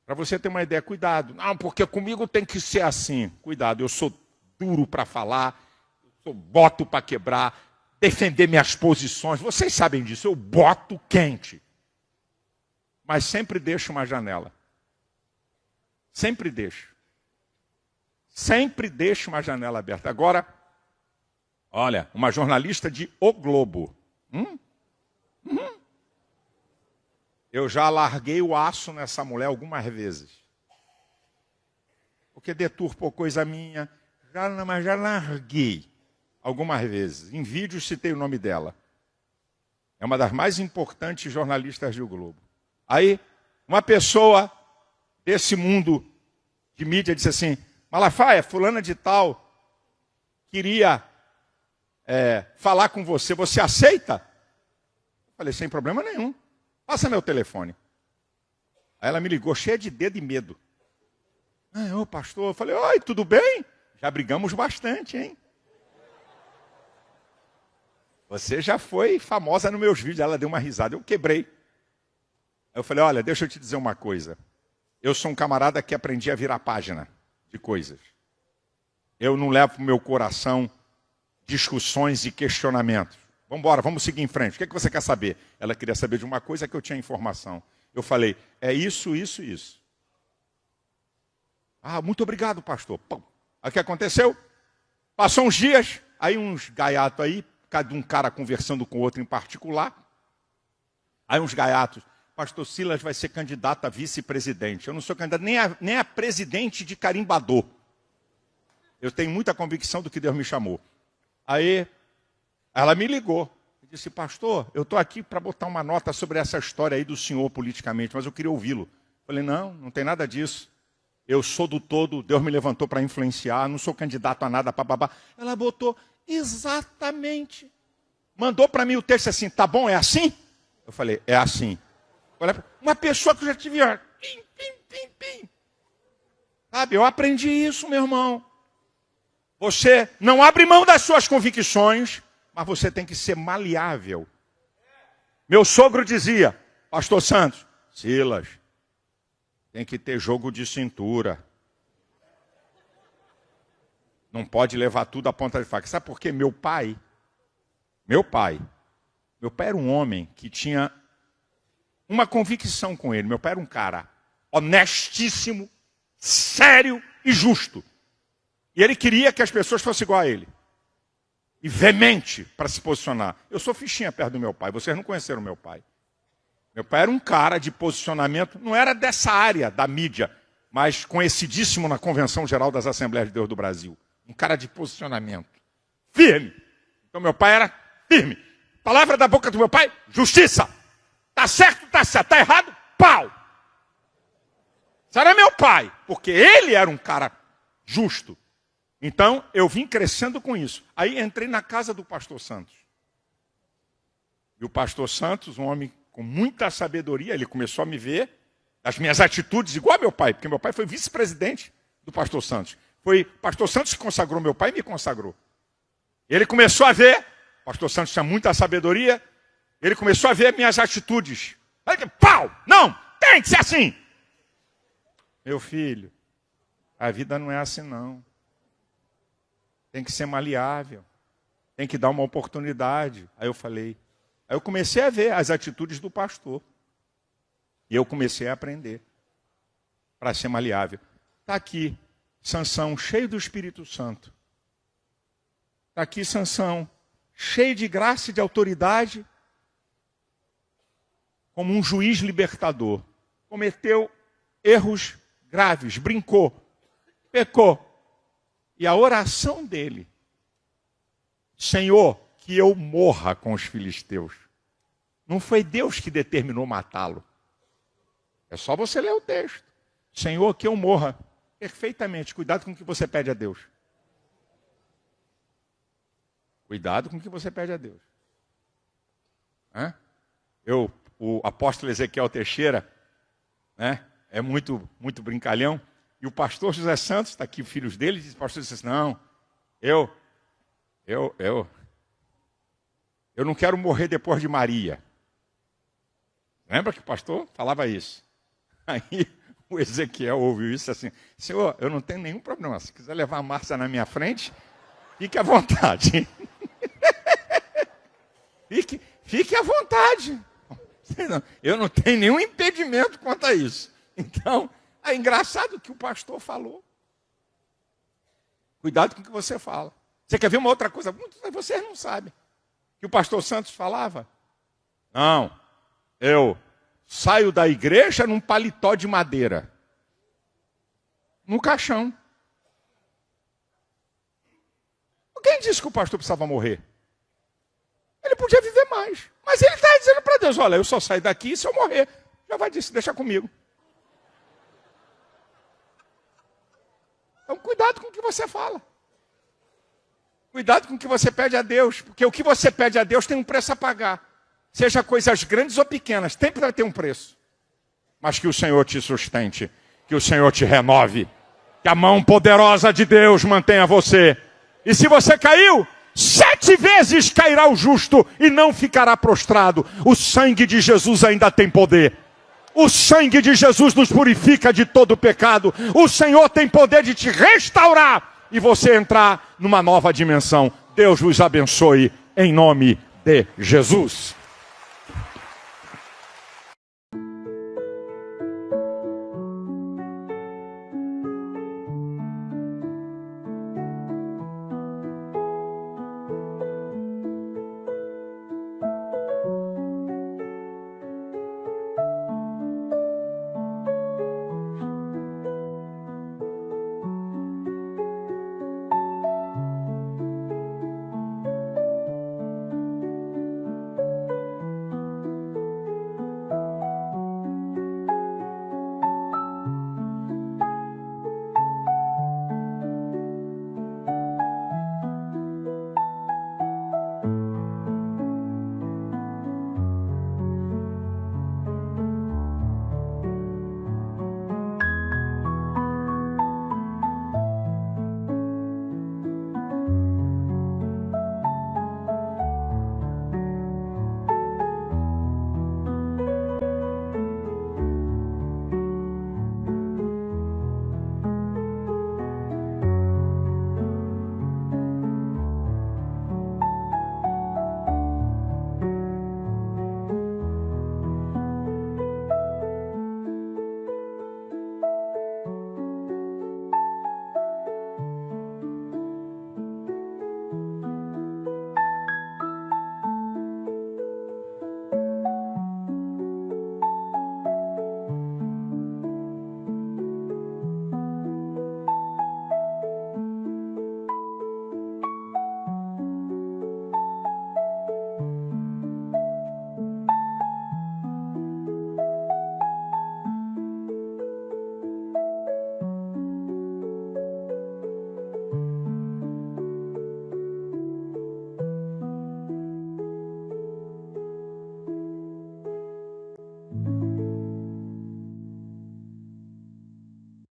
S2: Para você ter uma ideia, cuidado. Não, porque comigo tem que ser assim. Cuidado, eu sou duro para falar, eu sou boto para quebrar, defender minhas posições. Vocês sabem disso, eu boto quente. Mas sempre deixo uma janela. Sempre deixo. Sempre deixo uma janela aberta. Agora, olha, uma jornalista de O Globo. Eu já larguei o aço nessa mulher algumas vezes. Porque deturpou coisa minha. Mas já larguei algumas vezes. Em vídeo citei o nome dela. É uma das mais importantes jornalistas de O Globo. Aí, uma pessoa desse mundo de mídia disse assim: Malafaia, fulana de tal queria falar com você. Você aceita? Eu falei, sem problema nenhum. Passa meu telefone. Aí ela me ligou, cheia de dedo e medo. Ô pastor, eu falei, oi, tudo bem? Já brigamos bastante, hein? Você já foi famosa nos meus vídeos. Ela deu uma risada, eu quebrei. Aí eu falei, olha, deixa eu te dizer uma coisa. Eu sou um camarada que aprendi a virar página de coisas. Eu não levo para o meu coração discussões e questionamentos. Vamos embora, vamos seguir em frente. O que que você quer saber? Ela queria saber de uma coisa que eu tinha informação. Eu falei, é isso, isso, isso. Ah, muito obrigado, pastor. Pum. Aí o que aconteceu? Passou uns dias, aí uns gaiatos aí, cada um cara conversando com o outro em particular. Aí uns gaiatos, pastor Silas vai ser candidato a vice-presidente. Eu não sou candidato nem a presidente de carimbador. Eu tenho muita convicção do que Deus me chamou. Aí ela me ligou e disse, pastor, eu estou aqui para botar uma nota sobre essa história aí do senhor politicamente, mas eu queria ouvi-lo. Falei, não tem nada disso. Eu sou do todo, Deus me levantou para influenciar, não sou candidato a nada, babá. Ela botou exatamente. Mandou para mim o texto assim, tá bom, é assim? Eu falei, é assim. Uma pessoa que eu já tive, pim. Sabe, eu aprendi isso, meu irmão. Você não abre mão das suas convicções, mas você tem que ser maleável. Meu sogro dizia, pastor Santos, Silas, tem que ter jogo de cintura. Não pode levar tudo à ponta de faca. Sabe por quê? Meu pai era um homem que tinha uma convicção com ele. Meu pai era um cara honestíssimo, sério e justo. E ele queria que as pessoas fossem igual a ele. E veemente para se posicionar. Eu sou fichinha perto do meu pai. Vocês não conheceram meu pai. Meu pai era um cara de posicionamento, não era dessa área da mídia, mas conhecidíssimo na Convenção Geral das Assembleias de Deus do Brasil. Um cara de posicionamento. Firme. Então meu pai era firme. Palavra da boca do meu pai, justiça. Tá certo, tá certo. Tá errado, pau. Isso era meu pai, porque ele era um cara justo. Então, eu vim crescendo com isso. Aí entrei na casa do pastor Santos. E o pastor Santos, um homem com muita sabedoria, ele começou a me ver, as minhas atitudes, igual a meu pai, porque meu pai foi vice-presidente do pastor Santos. Foi o pastor Santos que consagrou meu pai e me consagrou. Ele começou a ver, o pastor Santos tinha muita sabedoria, ele começou a ver minhas atitudes. Pau! Não! Tem que ser assim! Meu filho, a vida não é assim não. Tem que ser maleável. Tem que dar uma oportunidade. Aí eu comecei a ver as atitudes do pastor. E eu comecei a aprender para ser maleável. Está aqui Sansão, cheio do Espírito Santo. Está aqui Sansão, cheio de graça e de autoridade, como um juiz libertador. Cometeu erros graves, brincou, pecou. E a oração dele, Senhor, que eu morra com os filisteus. Não foi Deus que determinou matá-lo. É só você ler o texto. Senhor, que eu morra. Perfeitamente. Cuidado com o que você pede a Deus. Cuidado com o que você pede a Deus. O apóstolo Ezequiel Teixeira, né, é muito brincalhão. E o pastor José Santos, está aqui, filhos dele, diz, o pastor disse assim, não, eu não quero morrer depois de Maria. Lembra que o pastor falava isso? Aí o Ezequiel ouviu isso assim, Senhor, eu não tenho nenhum problema, se quiser levar a Márcia na minha frente, fique à vontade. Fique à vontade. Eu não tenho nenhum impedimento quanto a isso. Então, é engraçado que o pastor falou. Cuidado com o que você fala. Você quer ver uma outra coisa? Muitos de vocês não sabem. Que o pastor Santos falava? Não, eu saio da igreja num paletó de madeira. No caixão. Quem disse que o pastor precisava morrer? Ele podia viver mais. Mas ele está dizendo para Deus, olha, eu só saio daqui se eu morrer. Já vai dizer, deixa comigo. Então cuidado com o que você fala. Cuidado com o que você pede a Deus. Porque o que você pede a Deus tem um preço a pagar. Seja coisas grandes ou pequenas, sempre vai ter um preço. Mas que o Senhor te sustente. Que o Senhor te renove. Que a mão poderosa de Deus mantenha você. E se você caiu, 7 vezes cairá o justo e não ficará prostrado. O sangue de Jesus ainda tem poder. O sangue de Jesus nos purifica de todo pecado. O Senhor tem poder de te restaurar e você entrar numa nova dimensão. Deus vos abençoe em nome de Jesus.